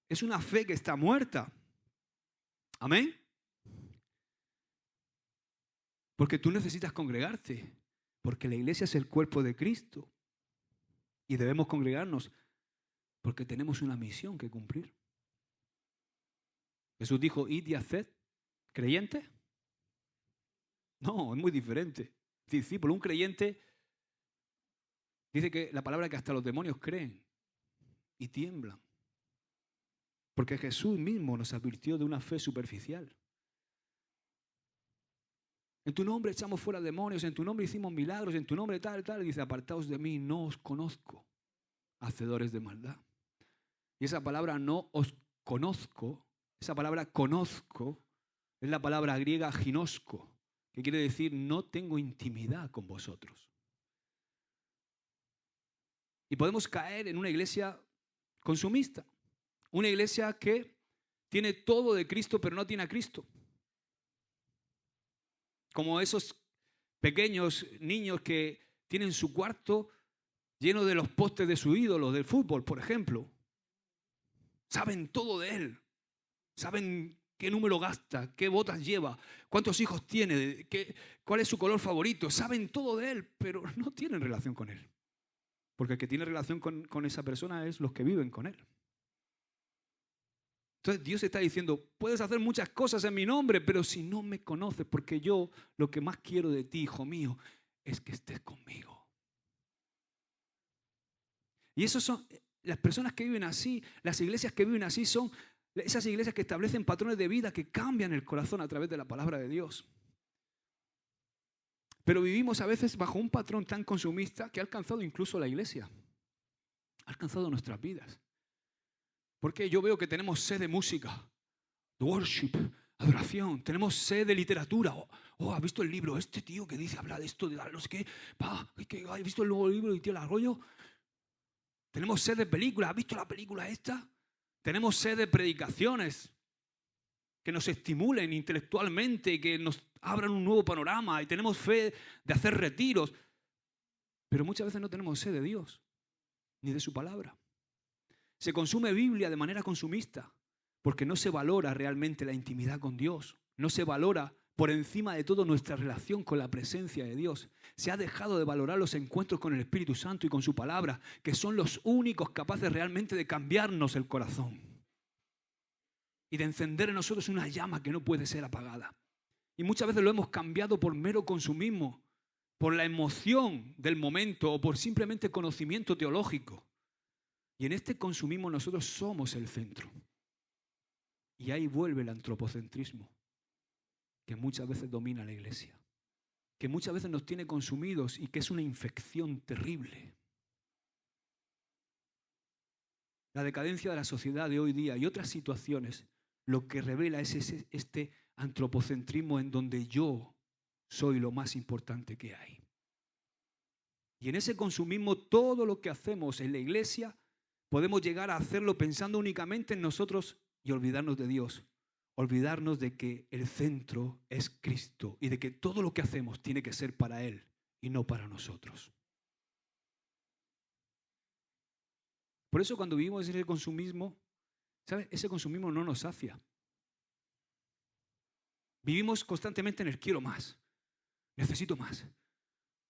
es una fe que está muerta. Amén. Porque tú necesitas congregarte, porque la iglesia es el cuerpo de Cristo y debemos congregarnos porque tenemos una misión que cumplir. Jesús dijo, id y haced. ¿Creyente? No, es muy diferente. Discípulo, un creyente dice que la palabra que hasta los demonios creen y tiemblan. Porque Jesús mismo nos advirtió de una fe superficial. En tu nombre echamos fuera demonios, en tu nombre hicimos milagros, en tu nombre tal, tal. Y dice, apartaos de mí, no os conozco, hacedores de maldad. Y esa palabra no os conozco, esa palabra conozco, es la palabra griega ginosko, que quiere decir no tengo intimidad con vosotros. Y podemos caer en una iglesia consumista, una iglesia que tiene todo de Cristo pero no tiene a Cristo. Como esos pequeños niños que tienen su cuarto lleno de los postes de su ídolo, del fútbol, por ejemplo. Saben todo de él. Saben qué número gasta, qué botas lleva, cuántos hijos tiene, cuál es su color favorito. Saben todo de él, pero no tienen relación con él. Porque el que tiene relación con esa persona es los que viven con él. Entonces Dios está diciendo, puedes hacer muchas cosas en mi nombre, pero si no me conoces, porque yo lo que más quiero de ti, hijo mío, es que estés conmigo. Y esos son las personas que viven así, las iglesias que viven así son esas iglesias que establecen patrones de vida que cambian el corazón a través de la palabra de Dios. Pero vivimos a veces bajo un patrón tan consumista que ha alcanzado incluso la iglesia. Ha alcanzado nuestras vidas. Porque yo veo que tenemos sed de música, de worship, adoración. Tenemos sed de literatura. ¿Has visto el libro? Este tío que dice, habla de esto, de no sé qué. ¿Has visto el nuevo libro de Tío Arroyo? Tenemos sed de películas. ¿Has visto la película esta? Tenemos sed de predicaciones que nos estimulen intelectualmente y que nos abran un nuevo panorama. Y tenemos fe de hacer retiros. Pero muchas veces no tenemos sed de Dios, ni de su palabra. Se consume Biblia de manera consumista porque no se valora realmente la intimidad con Dios. No se valora por encima de todo nuestra relación con la presencia de Dios. Se ha dejado de valorar los encuentros con el Espíritu Santo y con su palabra, que son los únicos capaces realmente de cambiarnos el corazón y de encender en nosotros una llama que no puede ser apagada. Y muchas veces lo hemos cambiado por mero consumismo, por la emoción del momento o por simplemente conocimiento teológico. Y en este consumismo nosotros somos el centro. Y ahí vuelve el antropocentrismo, que muchas veces domina la iglesia, que muchas veces nos tiene consumidos y que es una infección terrible. La decadencia de la sociedad de hoy día y otras situaciones, lo que revela es este antropocentrismo en donde yo soy lo más importante que hay. Y en ese consumismo todo lo que hacemos en la iglesia podemos llegar a hacerlo pensando únicamente en nosotros y olvidarnos de Dios. Olvidarnos de que el centro es Cristo y de que todo lo que hacemos tiene que ser para Él y no para nosotros. Por eso cuando vivimos ese consumismo, ¿sabes? Ese consumismo no nos sacia. Vivimos constantemente en el quiero más, necesito más.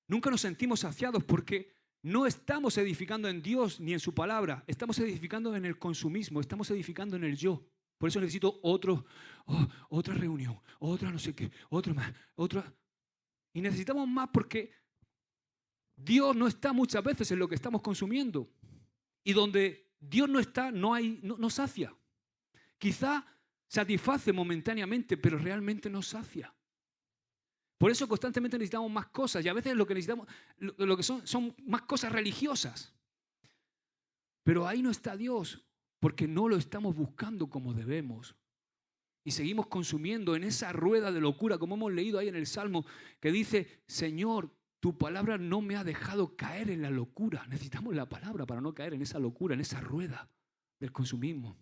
Nunca nos sentimos saciados porque no estamos edificando en Dios ni en su palabra. Estamos edificando en el consumismo, estamos edificando en el yo. Por eso necesito otra reunión, otra no sé qué, otra más, otra. Y necesitamos más porque Dios no está muchas veces en lo que estamos consumiendo. Y donde Dios no está, no sacia. Quizá satisface momentáneamente, pero realmente no sacia. Por eso constantemente necesitamos más cosas y a veces lo que necesitamos lo que son más cosas religiosas. Pero ahí no está Dios, porque no lo estamos buscando como debemos. Y seguimos consumiendo en esa rueda de locura, como hemos leído ahí en el Salmo, que dice, Señor, tu palabra no me ha dejado caer en la locura. Necesitamos la palabra para no caer en esa locura, en esa rueda del consumismo.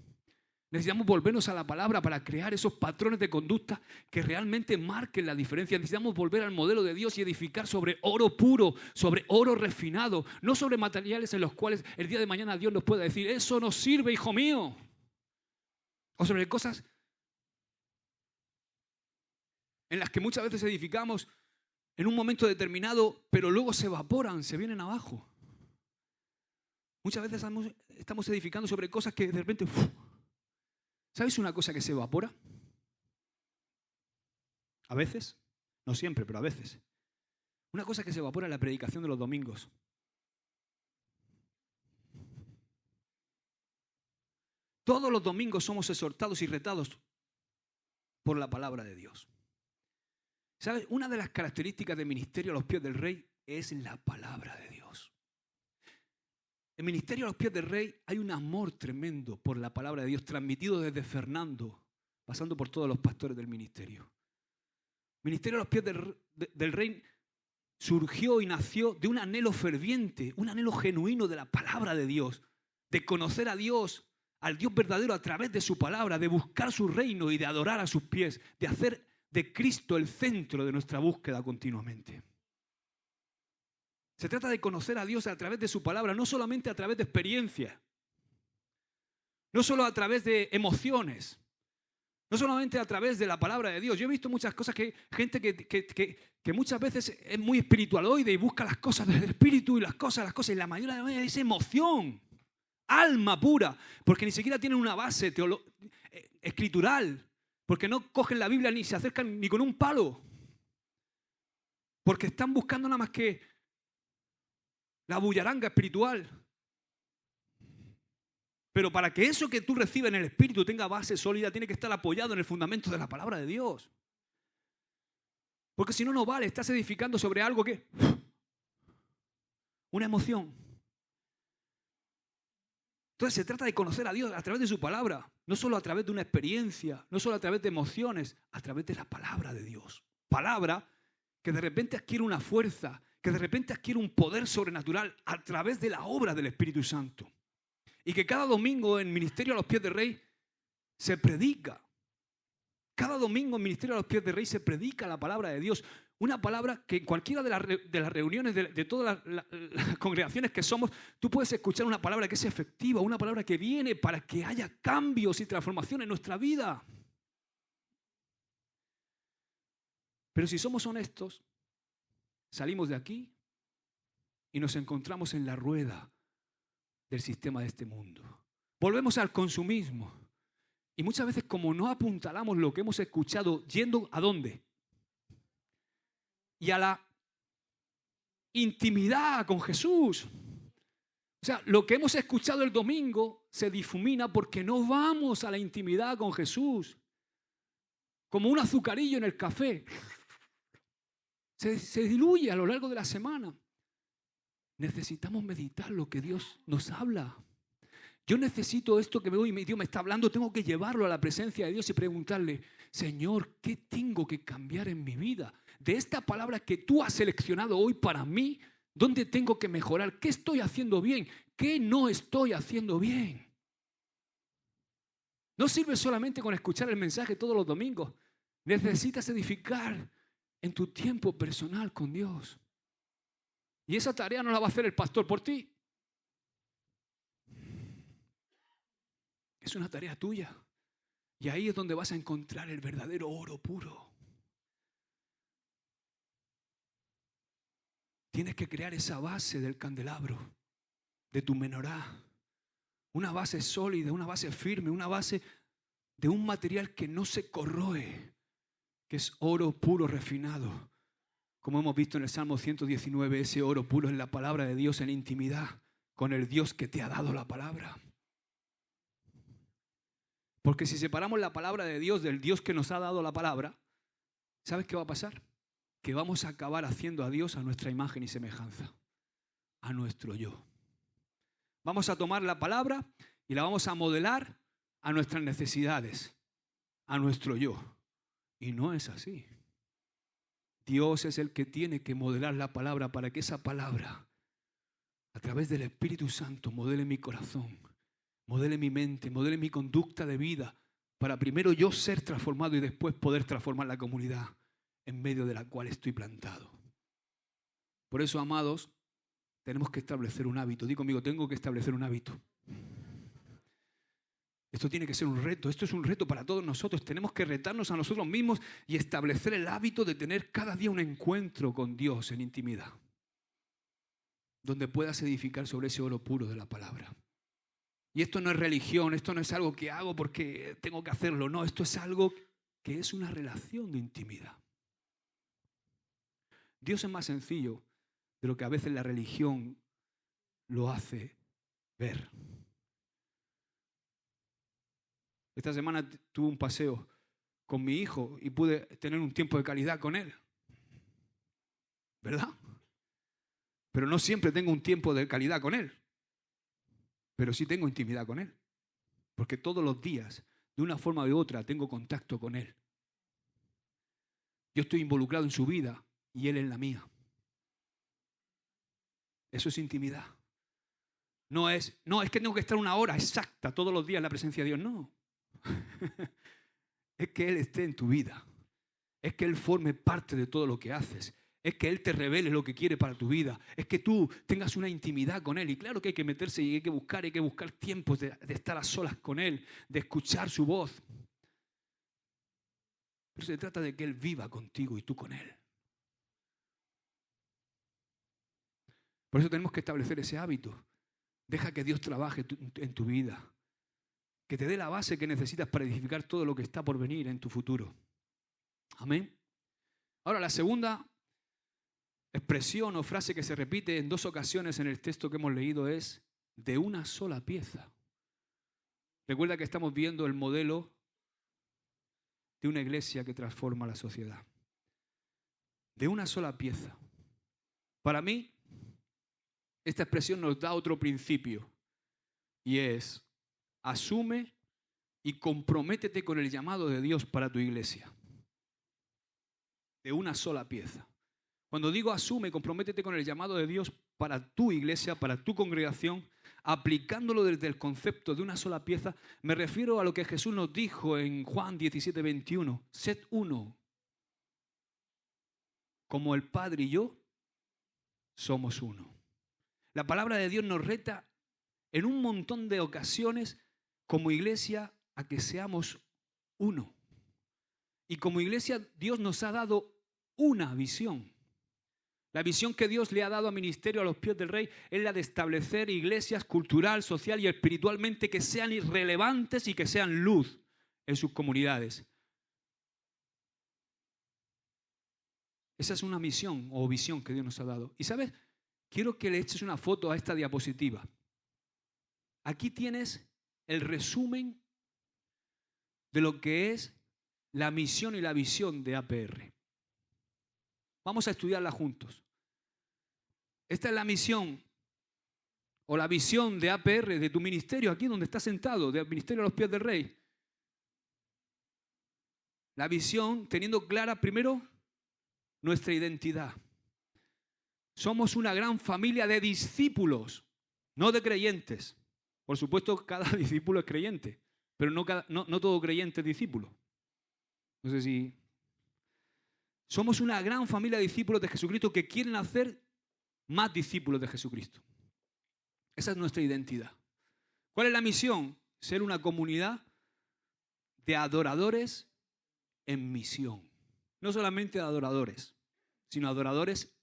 Necesitamos volvernos a la palabra para crear esos patrones de conducta que realmente marquen la diferencia. Necesitamos volver al modelo de Dios y edificar sobre oro puro, sobre oro refinado, no sobre materiales en los cuales el día de mañana Dios nos pueda decir, eso no sirve, hijo mío. O sobre cosas en las que muchas veces edificamos en un momento determinado, pero luego se evaporan, se vienen abajo. Muchas veces estamos edificando sobre cosas que de repente... ¿Sabes una cosa que se evapora? A veces, no siempre, pero a veces. Una cosa que se evapora es la predicación de los domingos. Todos los domingos somos exhortados y retados por la palabra de Dios. ¿Sabes? Una de las características del ministerio a los pies del Rey es la palabra de Dios. En el ministerio a los pies del Rey hay un amor tremendo por la palabra de Dios, transmitido desde Fernando, pasando por todos los pastores del ministerio. El ministerio a los pies del Rey surgió y nació de un anhelo ferviente, un anhelo genuino de la palabra de Dios, de conocer a Dios, al Dios verdadero a través de su palabra, de buscar su reino y de adorar a sus pies, de hacer de Cristo el centro de nuestra búsqueda continuamente. Se trata de conocer a Dios a través de su palabra, no solamente a través de experiencia, no solo a través de emociones, no solamente a través de la palabra de Dios. Yo he visto muchas cosas gente que muchas veces es muy espiritualoide y busca las cosas del espíritu y las cosas, y la mayoría de las veces es emoción, alma pura, porque ni siquiera tienen una base escritural, porque no cogen la Biblia ni se acercan ni con un palo, porque están buscando nada más que la bullaranga espiritual. Pero para que eso que tú recibes en el Espíritu tenga base sólida, tiene que estar apoyado en el fundamento de la palabra de Dios. Porque si no, no vale, estás edificando sobre algo que... una emoción. Entonces se trata de conocer a Dios a través de su palabra, no solo a través de una experiencia, no solo a través de emociones, a través de la palabra de Dios. Palabra que de repente adquiere una fuerza, que de repente adquiere un poder sobrenatural a través de la obra del Espíritu Santo. Y que cada domingo en Ministerio a los Pies del Rey se predica. Cada domingo en Ministerio a los Pies del Rey se predica la palabra de Dios. Una palabra que en cualquiera de las reuniones de todas las congregaciones que somos, tú puedes escuchar una palabra que es efectiva, una palabra que viene para que haya cambios y transformación en nuestra vida. Pero si somos honestos, salimos de aquí y nos encontramos en la rueda del sistema de este mundo. Volvemos al consumismo. Y muchas veces, como no apuntalamos lo que hemos escuchado, yendo ¿a dónde? Y a la intimidad con Jesús. O sea, lo que hemos escuchado el domingo se difumina porque no vamos a la intimidad con Jesús. Como un azucarillo en el café. Se diluye a lo largo de la semana. Necesitamos meditar lo que Dios nos habla. Yo necesito esto que hoy Dios me está hablando, tengo que llevarlo a la presencia de Dios y preguntarle, Señor, ¿qué tengo que cambiar en mi vida? De esta palabra que tú has seleccionado hoy para mí, ¿dónde tengo que mejorar? ¿Qué estoy haciendo bien? ¿Qué no estoy haciendo bien? No sirve solamente con escuchar el mensaje todos los domingos. Necesitas edificar en tu tiempo personal con Dios. Y esa tarea no la va a hacer el pastor por ti. Es una tarea tuya. Y ahí es donde vas a encontrar el verdadero oro puro. Tienes que crear esa base del candelabro, de tu menorá. Una base sólida, una base firme, una base de un material que no se corroe, que es oro puro refinado. Como hemos visto en el Salmo 119, ese oro puro es la palabra de Dios en intimidad con el Dios que te ha dado la palabra. Porque si separamos la palabra de Dios del Dios que nos ha dado la palabra, ¿sabes qué va a pasar? Que vamos a acabar haciendo a Dios a nuestra imagen y semejanza, a nuestro yo. Vamos a tomar la palabra y la vamos a modelar a nuestras necesidades, a nuestro yo. Y no es así. Dios es el que tiene que modelar la palabra para que esa palabra, a través del Espíritu Santo, modele mi corazón, modele mi mente, modele mi conducta de vida, para primero yo ser transformado y después poder transformar la comunidad en medio de la cual estoy plantado. Por eso, amados, tenemos que establecer un hábito. Di conmigo, tengo que establecer un hábito. Esto tiene que ser un reto. Esto es un reto para todos nosotros. Tenemos que retarnos a nosotros mismos y establecer el hábito de tener cada día un encuentro con Dios en intimidad, donde puedas edificar sobre ese oro puro de la palabra. Y esto no es religión, esto no es algo que hago porque tengo que hacerlo. No, esto es algo que es una relación de intimidad. Dios es más sencillo de lo que a veces la religión lo hace ver. Esta semana tuve un paseo con mi hijo y pude tener un tiempo de calidad con él. ¿Verdad? Pero no siempre tengo un tiempo de calidad con él. Pero sí tengo intimidad con él. Porque todos los días, de una forma u otra, tengo contacto con él. Yo estoy involucrado en su vida y él en la mía. Eso es intimidad. No es que tengo que estar una hora exacta todos los días en la presencia de Dios. No. Es que Él esté en tu vida. Es que Él forme parte de todo lo que haces. Es que Él te revele lo que quiere para tu vida. Es que tú tengas una intimidad con Él. Y claro que hay que meterse y hay que buscar tiempos de estar a solas con Él, de escuchar su voz. Pero se trata de que Él viva contigo y tú con Él. Por eso tenemos que establecer ese hábito. Deja que Dios trabaje en tu vida. Que te dé la base que necesitas para edificar todo lo que está por venir en tu futuro. Amén. Ahora, la segunda expresión o frase que se repite en 2 ocasiones en el texto que hemos leído es de una sola pieza. Recuerda que estamos viendo el modelo de una iglesia que transforma la sociedad. De una sola pieza. Para mí, esta expresión nos da otro principio y es: asume y comprométete con el llamado de Dios para tu iglesia. De una sola pieza. Cuando digo asume, comprométete con el llamado de Dios para tu iglesia, para tu congregación, aplicándolo desde el concepto de una sola pieza, me refiero a lo que Jesús nos dijo en Juan 17:21. Sed uno. Como el Padre y yo somos uno. La palabra de Dios nos reta en un montón de ocasiones como iglesia a que seamos uno. Y como iglesia Dios nos ha dado una visión. La visión que Dios le ha dado a Ministerio a los Pies del Rey es la de establecer iglesias cultural, social y espiritualmente que sean irrelevantes y que sean luz en sus comunidades. Esa es una misión o visión que Dios nos ha dado. Y ¿sabes? Quiero que le eches una foto a esta diapositiva. Aquí tienes el resumen de lo que es la misión y la visión de APR. Vamos a estudiarla juntos. Esta es la misión o la visión de APR, de tu ministerio, aquí donde estás sentado, del Ministerio a los Pies del Rey. La visión teniendo clara primero nuestra identidad. Somos una gran familia de discípulos, no de creyentes. Por supuesto, cada discípulo es creyente, pero no todo creyente es discípulo. No sé si... Somos una gran familia de discípulos de Jesucristo que quieren hacer más discípulos de Jesucristo. Esa es nuestra identidad. ¿Cuál es la misión? Ser una comunidad de adoradores en misión. No solamente adoradores, sino adoradores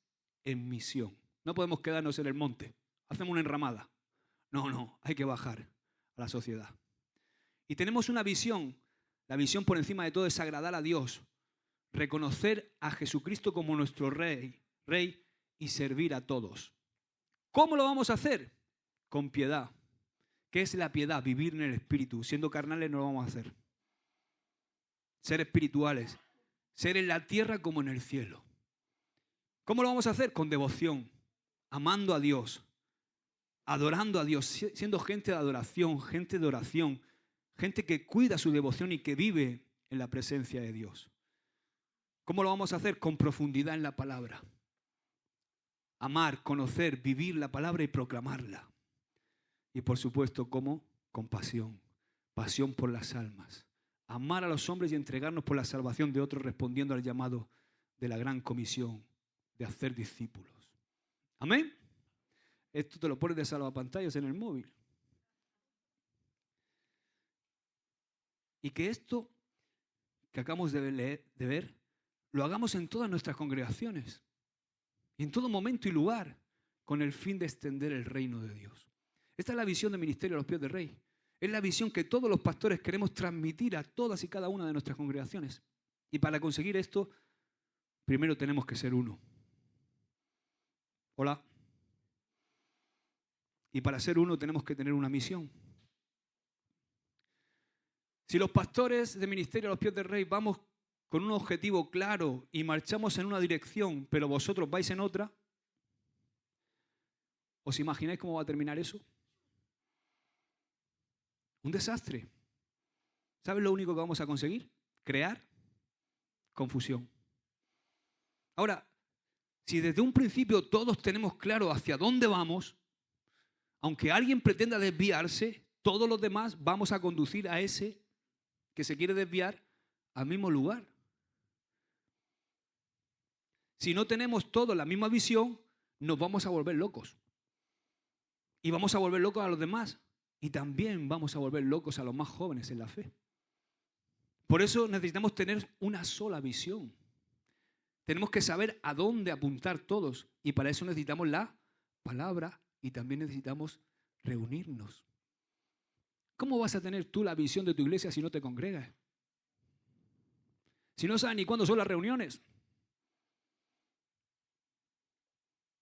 en misión. No podemos quedarnos en el monte. Hacemos una enramada. No, hay que bajar a la sociedad. Y tenemos una visión. La visión por encima de todo es agradar a Dios. Reconocer a Jesucristo como nuestro Rey y servir a todos. ¿Cómo lo vamos a hacer? Con piedad. ¿Qué es la piedad? Vivir en el Espíritu. Siendo carnales no lo vamos a hacer. Ser espirituales. Ser en la tierra como en el cielo. ¿Cómo lo vamos a hacer? Con devoción. Amando a Dios. Adorando a Dios. Siendo gente de adoración, gente de oración. Gente que cuida su devoción y que vive en la presencia de Dios. ¿Cómo lo vamos a hacer? Con profundidad en la palabra. Amar, conocer, vivir la palabra y proclamarla. Y por supuesto, ¿cómo? compasión, pasión por las almas, amar a los hombres y entregarnos por la salvación de otros, respondiendo al llamado de la gran comisión de hacer discípulos. ¿Amén? Esto te lo pones de salvapantallas en el móvil. Y que esto que acabamos de ver, lo hagamos en todas nuestras congregaciones y en todo momento y lugar, con el fin de extender el reino de Dios. Esta es la visión del ministerio a los pies del Rey. Es la visión que todos los pastores queremos transmitir a todas y cada una de nuestras congregaciones. Y para conseguir esto, primero tenemos que ser uno. Hola. Y para ser uno tenemos que tener una misión. Si los pastores de ministerio a los pies del Rey vamos con un objetivo claro y marchamos en una dirección, pero vosotros vais en otra, ¿os imagináis cómo va a terminar eso? Un desastre. ¿Sabes lo único que vamos a conseguir? Crear confusión. Ahora, si desde un principio todos tenemos claro hacia dónde vamos, aunque alguien pretenda desviarse, todos los demás vamos a conducir a ese que se quiere desviar al mismo lugar. Si no tenemos todos la misma visión, nos vamos a volver locos. Y vamos a volver locos a los demás. Y también vamos a volver locos a los más jóvenes en la fe. Por eso necesitamos tener una sola visión. Tenemos que saber a dónde apuntar todos. Y para eso necesitamos la palabra y también necesitamos reunirnos. ¿Cómo vas a tener tú la visión de tu iglesia si no te congregas? Si no sabes ni cuándo son las reuniones.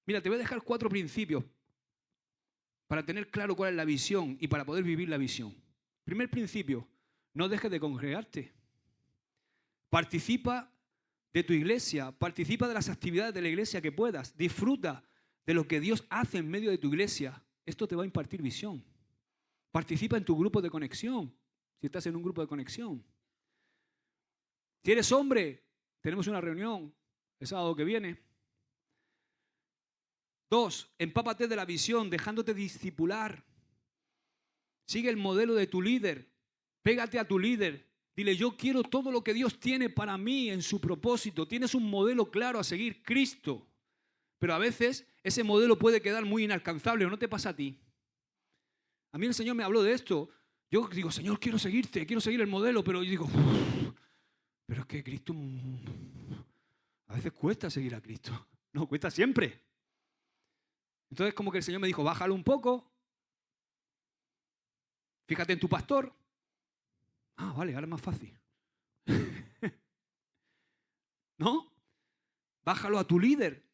Mira, te voy a dejar 4 principios para tener claro cuál es la visión y para poder vivir la visión. Primer principio, no dejes de congregarte. Participa de tu iglesia, participa de las actividades de la iglesia que puedas. Disfruta de lo que Dios hace en medio de tu iglesia. Esto te va a impartir visión. Participa en tu grupo de conexión, si estás en un grupo de conexión. Si eres hombre, tenemos una reunión el sábado que viene. 2, empápate de la visión, dejándote discipular. Sigue el modelo de tu líder. Pégate a tu líder. Dile, yo quiero todo lo que Dios tiene para mí en su propósito. Tienes un modelo claro a seguir, Cristo. Pero a veces ese modelo puede quedar muy inalcanzable, ¿o no te pasa a ti? A mí el Señor me habló de esto. Yo digo, Señor, quiero seguirte, quiero seguir el modelo, pero yo digo, pero es que Cristo, a veces cuesta seguir a Cristo. No, cuesta siempre. Entonces como que el Señor me dijo, bájalo un poco. Fíjate en tu pastor. Ah, vale, ahora es más fácil. ¿No? Bájalo a tu líder.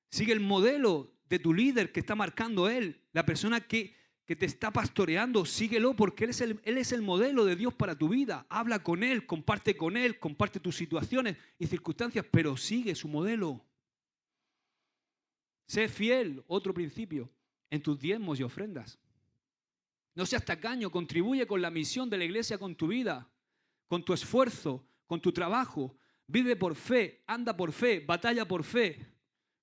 Sigue el modelo de tu líder que está marcando él. La persona que te está pastoreando, síguelo porque él es el modelo de Dios para tu vida. Habla con él, comparte tus situaciones y circunstancias, pero sigue su modelo. Sé fiel, otro principio, en tus diezmos y ofrendas. No seas tacaño, contribuye con la misión de la iglesia, con tu vida, con tu esfuerzo, con tu trabajo. Vive por fe, anda por fe, batalla por fe,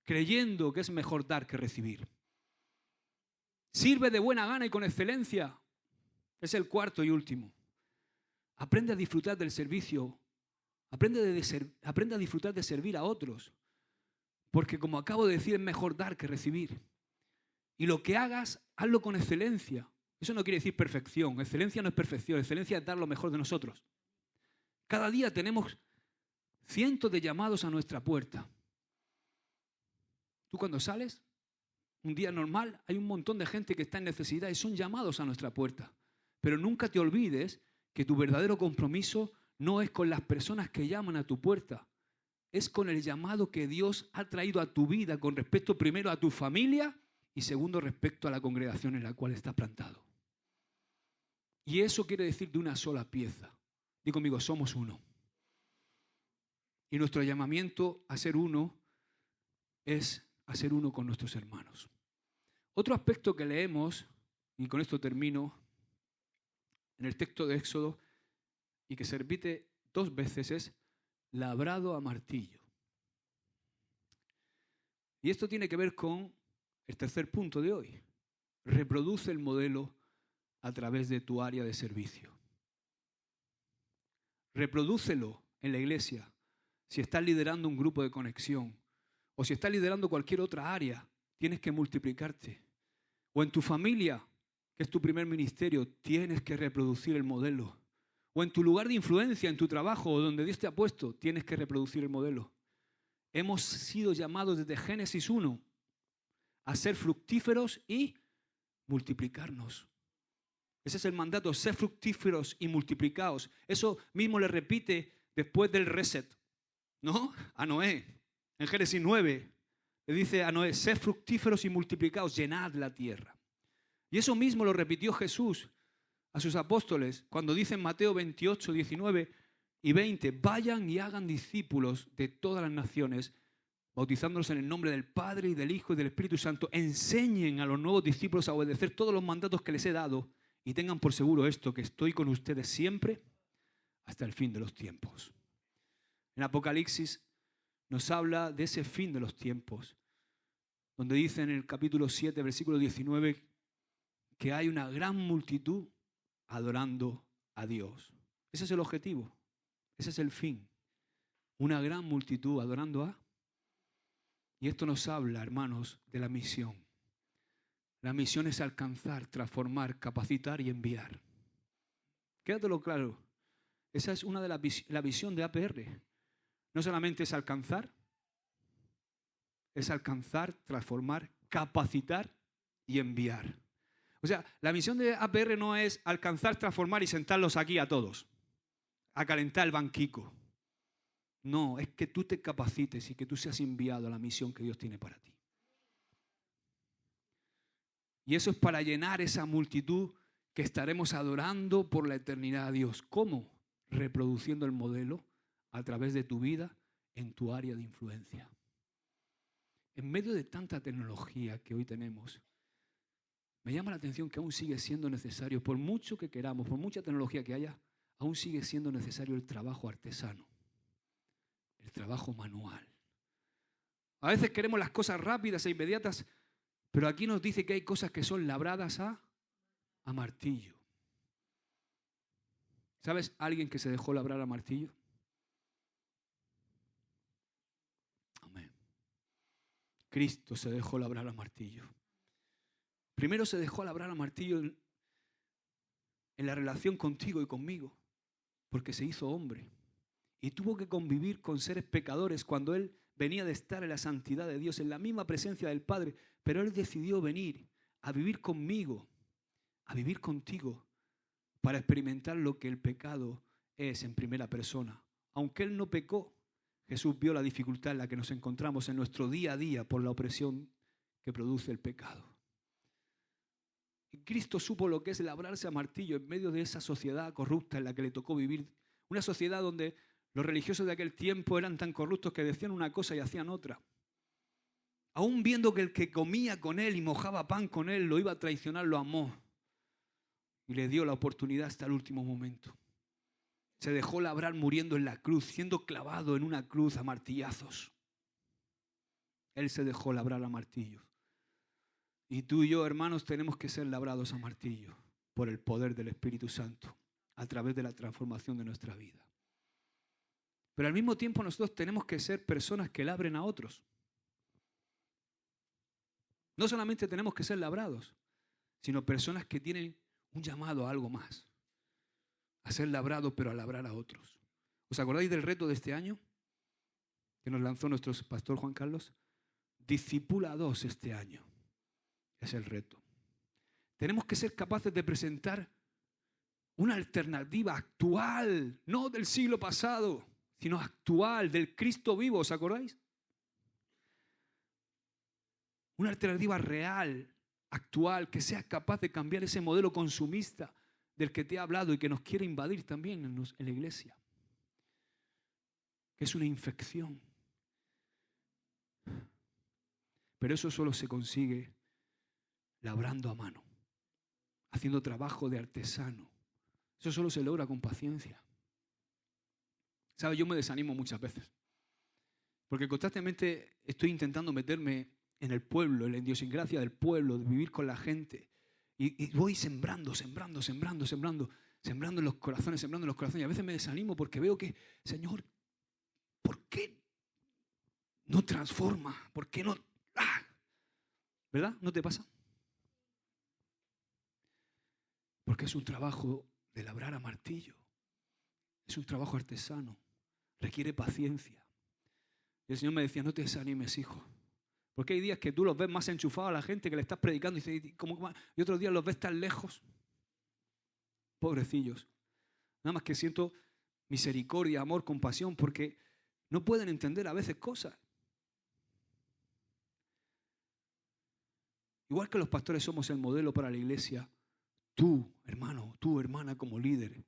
creyendo que es mejor dar que recibir. Sirve de buena gana y con excelencia. Es el 4 y último. Aprende a disfrutar del servicio. Aprende a disfrutar de servir a otros. Porque como acabo de decir, es mejor dar que recibir. Y lo que hagas, hazlo con excelencia. Eso no quiere decir perfección. Excelencia no es perfección. Excelencia es dar lo mejor de nosotros. Cada día tenemos cientos de llamados a nuestra puerta. Tú cuando sales, un día normal, hay un montón de gente que está en necesidad y son llamados a nuestra puerta. Pero nunca te olvides que tu verdadero compromiso no es con las personas que llaman a tu puerta. Es con el llamado que Dios ha traído a tu vida con respecto primero a tu familia y segundo respecto a la congregación en la cual estás plantado. Y eso quiere decir de una sola pieza. Digo conmigo, somos uno. Y nuestro llamamiento a ser uno es a ser uno con nuestros hermanos. Otro aspecto que leemos, y con esto termino, en el texto de Éxodo, y que se repite 2 veces, es labrado a martillo. Y esto tiene que ver con el tercer punto de hoy. Reproduce el modelo a través de tu área de servicio. Reprodúcelo en la iglesia. Si estás liderando un grupo de conexión o si estás liderando cualquier otra área, tienes que multiplicarte. O en tu familia, que es tu primer ministerio, tienes que reproducir el modelo. O en tu lugar de influencia, en tu trabajo o donde Dios te ha puesto, tienes que reproducir el modelo. Hemos sido llamados desde Génesis 1 a ser fructíferos y multiplicarnos. Ese es el mandato, ser fructíferos y multiplicaos. Eso mismo le repite después del reset, ¿no? A Noé. En Génesis 9 le dice a Noé, sed fructíferos y multiplicaos, llenad la tierra. Y eso mismo lo repitió Jesús a sus apóstoles cuando dice en Mateo 28, 19 y 20, vayan y hagan discípulos de todas las naciones, bautizándolos en el nombre del Padre y del Hijo y del Espíritu Santo. Enseñen a los nuevos discípulos a obedecer todos los mandatos que les he dado y tengan por seguro esto, que estoy con ustedes siempre hasta el fin de los tiempos. En Apocalipsis nos habla de ese fin de los tiempos, donde dice en el capítulo 7, versículo 19, que hay una gran multitud adorando a Dios. Ese es el objetivo, ese es el fin. Una gran multitud adorando a... Y esto nos habla, hermanos, de la misión. La misión es alcanzar, transformar, capacitar y enviar. Quédatelo claro. Esa es una de la visión de APR. No solamente es alcanzar, transformar, capacitar y enviar. O sea, la misión de APR no es alcanzar, transformar y sentarlos aquí a todos, a calentar el banquico. No, es que tú te capacites y que tú seas enviado a la misión que Dios tiene para ti. Y eso es para llenar esa multitud que estaremos adorando por la eternidad a Dios. ¿Cómo? Reproduciendo el modelo a través de tu vida en tu área de influencia. En medio de tanta tecnología que hoy tenemos, me llama la atención que aún sigue siendo necesario, por mucho que queramos, por mucha tecnología que haya, aún sigue siendo necesario el trabajo artesano, el trabajo manual. A veces queremos las cosas rápidas e inmediatas, pero aquí nos dice que hay cosas que son labradas a martillo. ¿Sabes alguien que se dejó labrar a martillo? Amén. Cristo se dejó labrar a martillo. Primero se dejó labrar a martillo en la relación contigo y conmigo, porque se hizo hombre y tuvo que convivir con seres pecadores cuando Él venía de estar en la santidad de Dios, en la misma presencia del Padre, pero Él decidió venir a vivir conmigo, a vivir contigo, para experimentar lo que el pecado es en primera persona. Aunque Él no pecó, Jesús vio la dificultad en la que nos encontramos en nuestro día a día por la opresión que produce el pecado. Y Cristo supo lo que es labrarse a martillo en medio de esa sociedad corrupta en la que le tocó vivir. Una sociedad donde los religiosos de aquel tiempo eran tan corruptos que decían una cosa y hacían otra. Aún viendo que el que comía con Él y mojaba pan con Él lo iba a traicionar, lo amó. Y le dio la oportunidad hasta el último momento. Se dejó labrar muriendo en la cruz, siendo clavado en una cruz a martillazos. Él se dejó labrar a martillos. Y tú y yo, hermanos, tenemos que ser labrados a martillo por el poder del Espíritu Santo, a través de la transformación de nuestra vida. Pero al mismo tiempo nosotros tenemos que ser personas que labren a otros. No solamente tenemos que ser labrados, sino personas que tienen un llamado a algo más. A ser labrados, pero a labrar a otros. ¿Os acordáis del reto de este año que nos lanzó nuestro pastor Juan Carlos? Discipula a 2 este año. Es el reto. Tenemos que ser capaces de presentar una alternativa actual, no del siglo pasado, sino actual, del Cristo vivo, ¿os acordáis? Una alternativa real, actual, que sea capaz de cambiar ese modelo consumista del que te he hablado y que nos quiere invadir también en la iglesia. Que es una infección. Pero eso solo se consigue labrando a mano, haciendo trabajo de artesano. Eso solo se logra con paciencia. ¿Sabes? Yo me desanimo muchas veces, porque constantemente estoy intentando meterme en el pueblo, en la idiosincrasia del pueblo, de vivir con la gente. Y voy sembrando en los corazones. Y a veces me desanimo porque veo que, Señor, ¿por qué no transforma? ¿Por qué no? ¡Ah! ¿Verdad? ¿No te pasa? Porque es un trabajo de labrar a martillo. Es un trabajo artesano. Requiere paciencia. Y el Señor me decía, no te desanimes, hijo. Porque hay días que tú los ves más enchufados a la gente que le estás predicando y otros días los ves tan lejos. Pobrecillos. Nada más que siento misericordia, amor, compasión, porque no pueden entender a veces cosas. Igual que los pastores somos el modelo para la iglesia, tú, hermano, tú, hermana, como líder,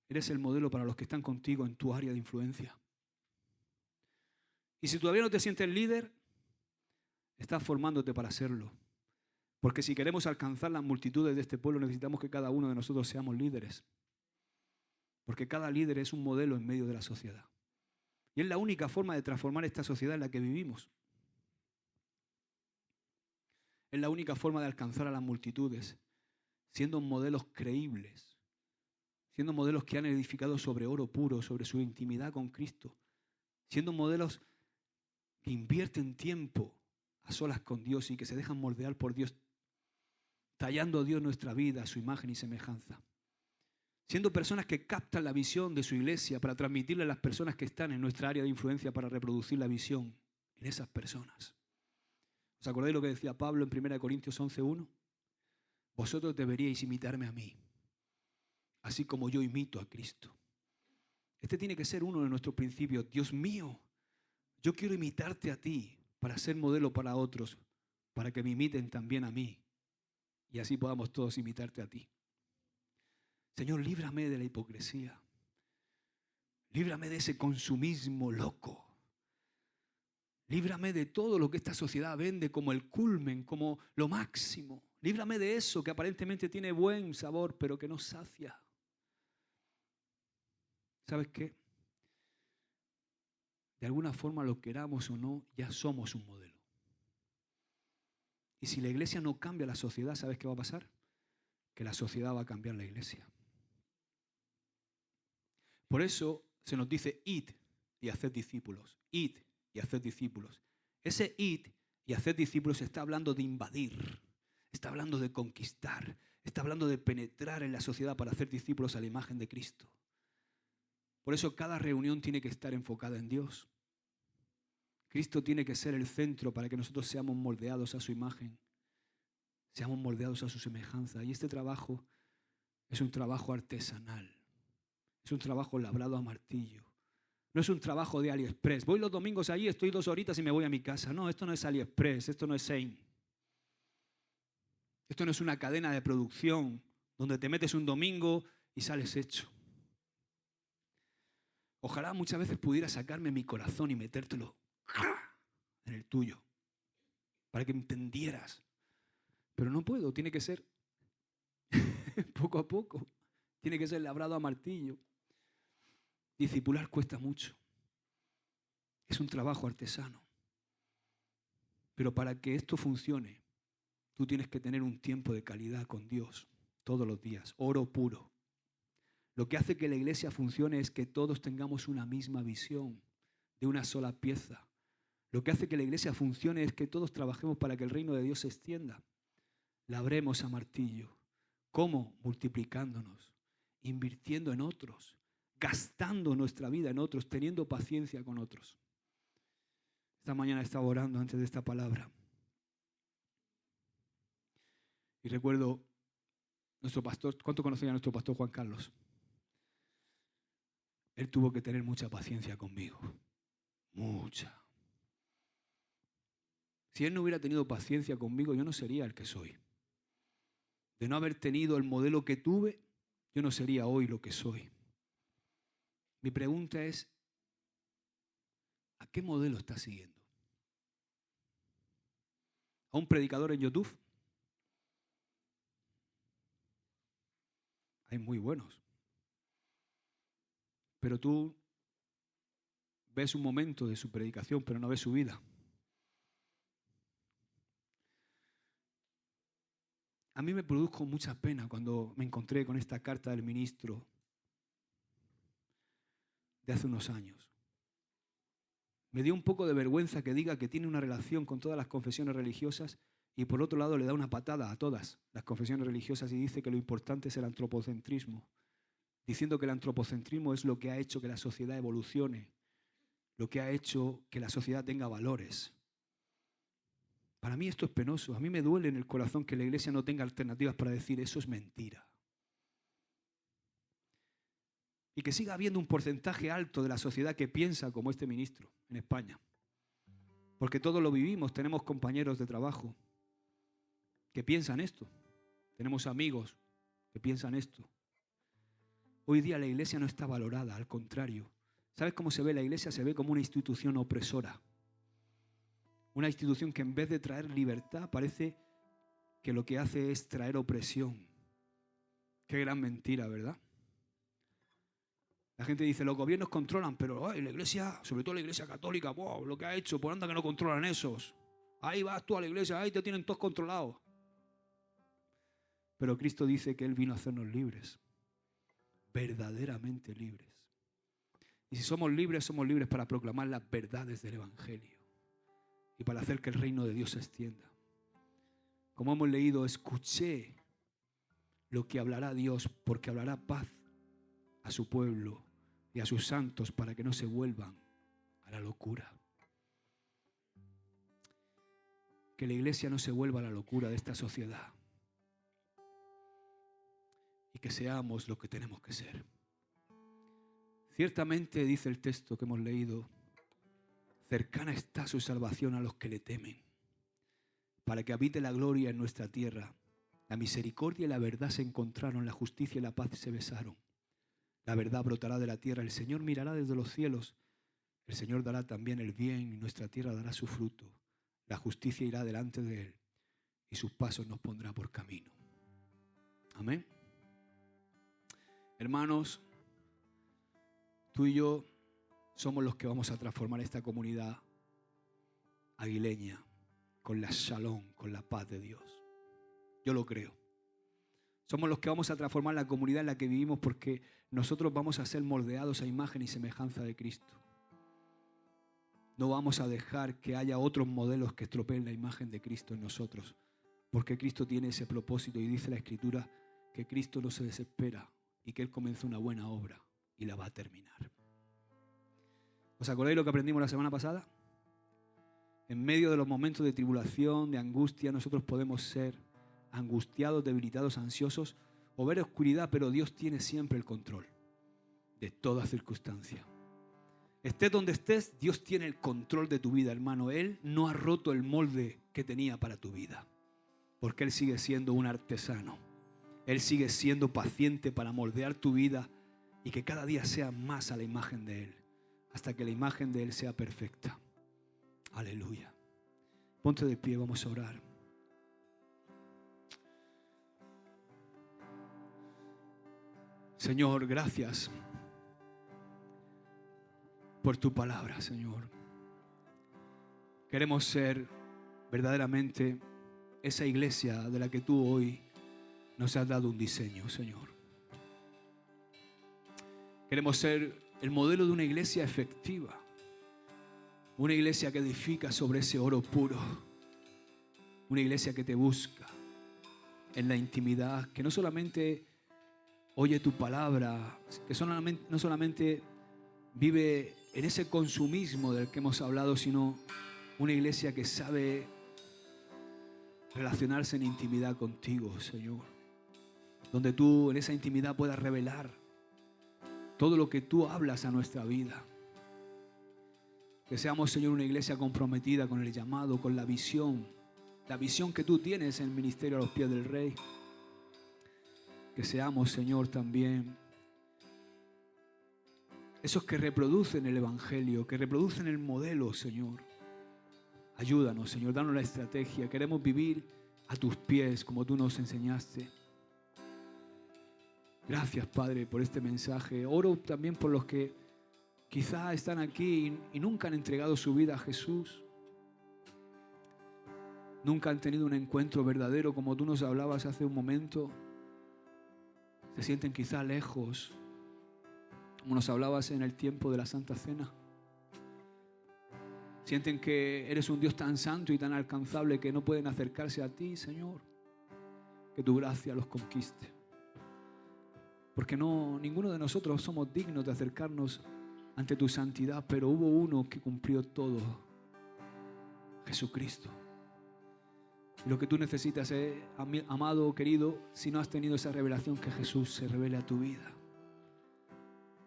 eres el modelo para los que están contigo en tu área de influencia. Y si todavía no te sientes líder, estás formándote para serlo. Porque si queremos alcanzar las multitudes de este pueblo, necesitamos que cada uno de nosotros seamos líderes. Porque cada líder es un modelo en medio de la sociedad. Y es la única forma de transformar esta sociedad en la que vivimos. Es la única forma de alcanzar a las multitudes, siendo modelos creíbles, siendo modelos que han edificado sobre oro puro, sobre su intimidad con Cristo, siendo modelos que invierten tiempo a solas con Dios y que se dejan moldear por Dios, tallando a Dios nuestra vida a su imagen y semejanza. Siendo personas que captan la visión de su iglesia para transmitirle a las personas que están en nuestra área de influencia para reproducir la visión en esas personas. ¿Os acordáis lo que decía Pablo en 1 Corintios 11:1? Vosotros deberíais imitarme a mí, así como yo imito a Cristo. Este tiene que ser uno de nuestros principios. Dios mío, yo quiero imitarte a ti para ser modelo para otros, para que me imiten también a mí y así podamos todos imitarte a ti. Señor, líbrame de la hipocresía. Líbrame de ese consumismo loco. Líbrame de todo lo que esta sociedad vende como el culmen, como lo máximo. Líbrame de eso que aparentemente tiene buen sabor, pero que no sacia. ¿Sabes qué? De alguna forma, lo queramos o no, ya somos un modelo. Y si la iglesia no cambia la sociedad, ¿sabes qué va a pasar? Que la sociedad va a cambiar la iglesia. Por eso se nos dice id y haced discípulos. Id y haced discípulos. Ese id y haced discípulos está hablando de invadir, está hablando de conquistar, está hablando de penetrar en la sociedad para hacer discípulos a la imagen de Cristo. Por eso cada reunión tiene que estar enfocada en Dios. Cristo tiene que ser el centro para que nosotros seamos moldeados a su imagen, seamos moldeados a su semejanza. Y este trabajo es un trabajo artesanal. Es un trabajo labrado a martillo. No es un trabajo de AliExpress. Voy los domingos allí, estoy 2 horitas y me voy a mi casa. No, esto no es AliExpress, esto no es Shein. Esto no es una cadena de producción donde te metes un domingo y sales hecho. Ojalá muchas veces pudiera sacarme mi corazón y metértelo en el tuyo para que entendieras. Pero no puedo, tiene que ser poco a poco. Tiene que ser labrado a martillo. Discipular cuesta mucho. Es un trabajo artesano. Pero para que esto funcione, tú tienes que tener un tiempo de calidad con Dios todos los días, oro puro. Lo que hace que la iglesia funcione es que todos tengamos una misma visión de una sola pieza. Lo que hace que la iglesia funcione es que todos trabajemos para que el reino de Dios se extienda. Labremos a martillo. ¿Cómo? Multiplicándonos, invirtiendo en otros, gastando nuestra vida en otros, teniendo paciencia con otros. Esta mañana estaba orando antes de esta palabra. Y recuerdo nuestro pastor, ¿cuánto conocía a nuestro pastor Juan Carlos? Él tuvo que tener mucha paciencia conmigo. Mucha. Si él no hubiera tenido paciencia conmigo, yo no sería el que soy. De no haber tenido el modelo que tuve, yo no sería hoy lo que soy. Mi pregunta es, ¿a qué modelo estás siguiendo? ¿A un predicador en YouTube? Hay muy buenos. Pero tú ves un momento de su predicación, pero no ves su vida. a mí me produjo mucha pena cuando me encontré con esta carta del ministro de hace unos años. Me dio un poco de vergüenza que diga que tiene una relación con todas las confesiones religiosas y por otro lado le da una patada a todas las confesiones religiosas y dice que lo importante es el antropocentrismo, diciendo que el antropocentrismo es lo que ha hecho que la sociedad evolucione, lo que ha hecho que la sociedad tenga valores. Para mí esto es penoso. A mí me duele en el corazón que la Iglesia no tenga alternativas para decir eso es mentira. Y que siga habiendo un porcentaje alto de la sociedad que piensa como este ministro en España. Porque todos lo vivimos, tenemos compañeros de trabajo que piensan esto. Tenemos amigos que piensan esto. Hoy día la Iglesia no está valorada, al contrario. ¿Sabes cómo se ve la Iglesia? Se ve como una institución opresora. Una institución que en vez de traer libertad parece que lo que hace es traer opresión. Qué gran mentira, ¿verdad? La gente dice, los gobiernos controlan, pero la Iglesia, sobre todo la Iglesia católica, wow, lo que ha hecho, por anda que no controlan esos. Ahí vas tú a la Iglesia, ahí te tienen todos controlados. Pero Cristo dice que Él vino a hacernos libres, verdaderamente libres. Y si somos libres para proclamar las verdades del Evangelio y para hacer que el reino de Dios se extienda. Como hemos leído, escuché lo que hablará Dios, porque hablará paz a su pueblo y a sus santos para que no se vuelvan a la locura. Que la Iglesia no se vuelva a la locura de esta sociedad y que seamos lo que tenemos que ser. Ciertamente, dice el texto que hemos leído, cercana está su salvación a los que le temen, para que habite la gloria en nuestra tierra. La misericordia y la verdad se encontraron, la justicia y la paz se besaron. La verdad brotará de la tierra, el Señor mirará desde los cielos, el Señor dará también el bien y nuestra tierra dará su fruto. La justicia irá delante de Él y sus pasos nos pondrá por camino. Amén. Hermanos, tú y yo somos los que vamos a transformar esta comunidad aguileña con la shalom, con la paz de Dios. Yo lo creo. Somos los que vamos a transformar la comunidad en la que vivimos porque nosotros vamos a ser moldeados a imagen y semejanza de Cristo. No vamos a dejar que haya otros modelos que estropeen la imagen de Cristo en nosotros, porque Cristo tiene ese propósito y dice la Escritura que Cristo no se desespera y que Él comenzó una buena obra y la va a terminar. ¿Os acordáis lo que aprendimos la semana pasada? En medio de los momentos de tribulación, de angustia, nosotros podemos ser angustiados, debilitados, ansiosos o ver oscuridad, pero Dios tiene siempre el control de toda circunstancia. Estés donde estés, Dios tiene el control de tu vida, hermano. Él no ha roto el molde que tenía para tu vida, porque Él sigue siendo un artesano. Él sigue siendo paciente para moldear tu vida y que cada día sea más a la imagen de Él, hasta que la imagen de Él sea perfecta. Aleluya. Ponte de pie, vamos a orar. Señor, gracias por tu palabra, Señor. Queremos ser verdaderamente esa iglesia de la que tú hoy nos has dado un diseño, Señor. Queremos ser el modelo de una iglesia efectiva, una iglesia que edifica sobre ese oro puro, una iglesia que te busca en la intimidad, que no solamente oye tu palabra, que no solamente vive en ese consumismo del que hemos hablado, sino una iglesia que sabe relacionarse en intimidad contigo, Señor. Donde tú en esa intimidad puedas revelar todo lo que tú hablas a nuestra vida. Que seamos, Señor, una iglesia comprometida con el llamado, con la visión que tú tienes en el ministerio a los pies del Rey. Que seamos, Señor, también esos que reproducen el Evangelio, que reproducen el modelo, Señor. Ayúdanos, Señor, danos la estrategia. Queremos vivir a tus pies como tú nos enseñaste. Gracias, Padre, por este mensaje. Oro también por los que quizá están aquí y nunca han entregado su vida a Jesús. nunca han tenido un encuentro verdadero como tú nos hablabas hace un momento. Se sienten quizá lejos, como nos hablabas en el tiempo de la Santa Cena. Sienten que eres un Dios tan santo y tan alcanzable que no pueden acercarse a ti, Señor. Que tu gracia los conquiste. Porque ninguno de nosotros somos dignos de acercarnos ante tu santidad, pero hubo uno que cumplió todo, Jesucristo. Y lo que tú necesitas es, amado o querido, si no has tenido esa revelación, que Jesús se revele a tu vida,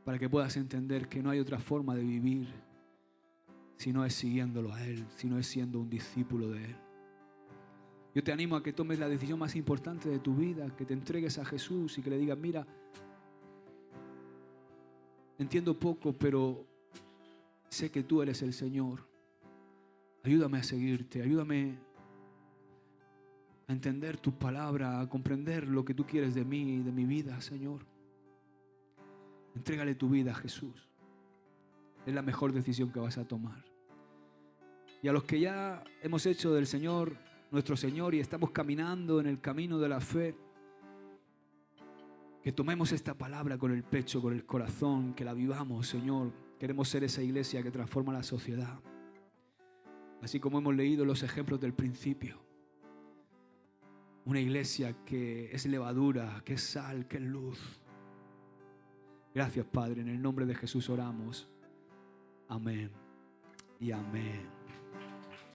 para que puedas entender que no hay otra forma de vivir si no es siguiéndolo a Él, si no es siendo un discípulo de Él. Yo te animo a que tomes la decisión más importante de tu vida, que te entregues a Jesús y que le digas: mira, entiendo poco, pero sé que tú eres el Señor. Ayúdame a seguirte, ayúdame a entender tu palabra, a comprender lo que tú quieres de mí y de mi vida, Señor. Entrégale tu vida a Jesús. Es la mejor decisión que vas a tomar. Y a los que ya hemos hecho del Señor nuestro Señor y estamos caminando en el camino de la fe, que tomemos esta palabra con el pecho, con el corazón, que la vivamos, Señor. Queremos ser esa iglesia que transforma la sociedad. Así como hemos leído los ejemplos del principio. Una iglesia que es levadura, que es sal, que es luz. Gracias, Padre. En el nombre de Jesús oramos. Amén y amén.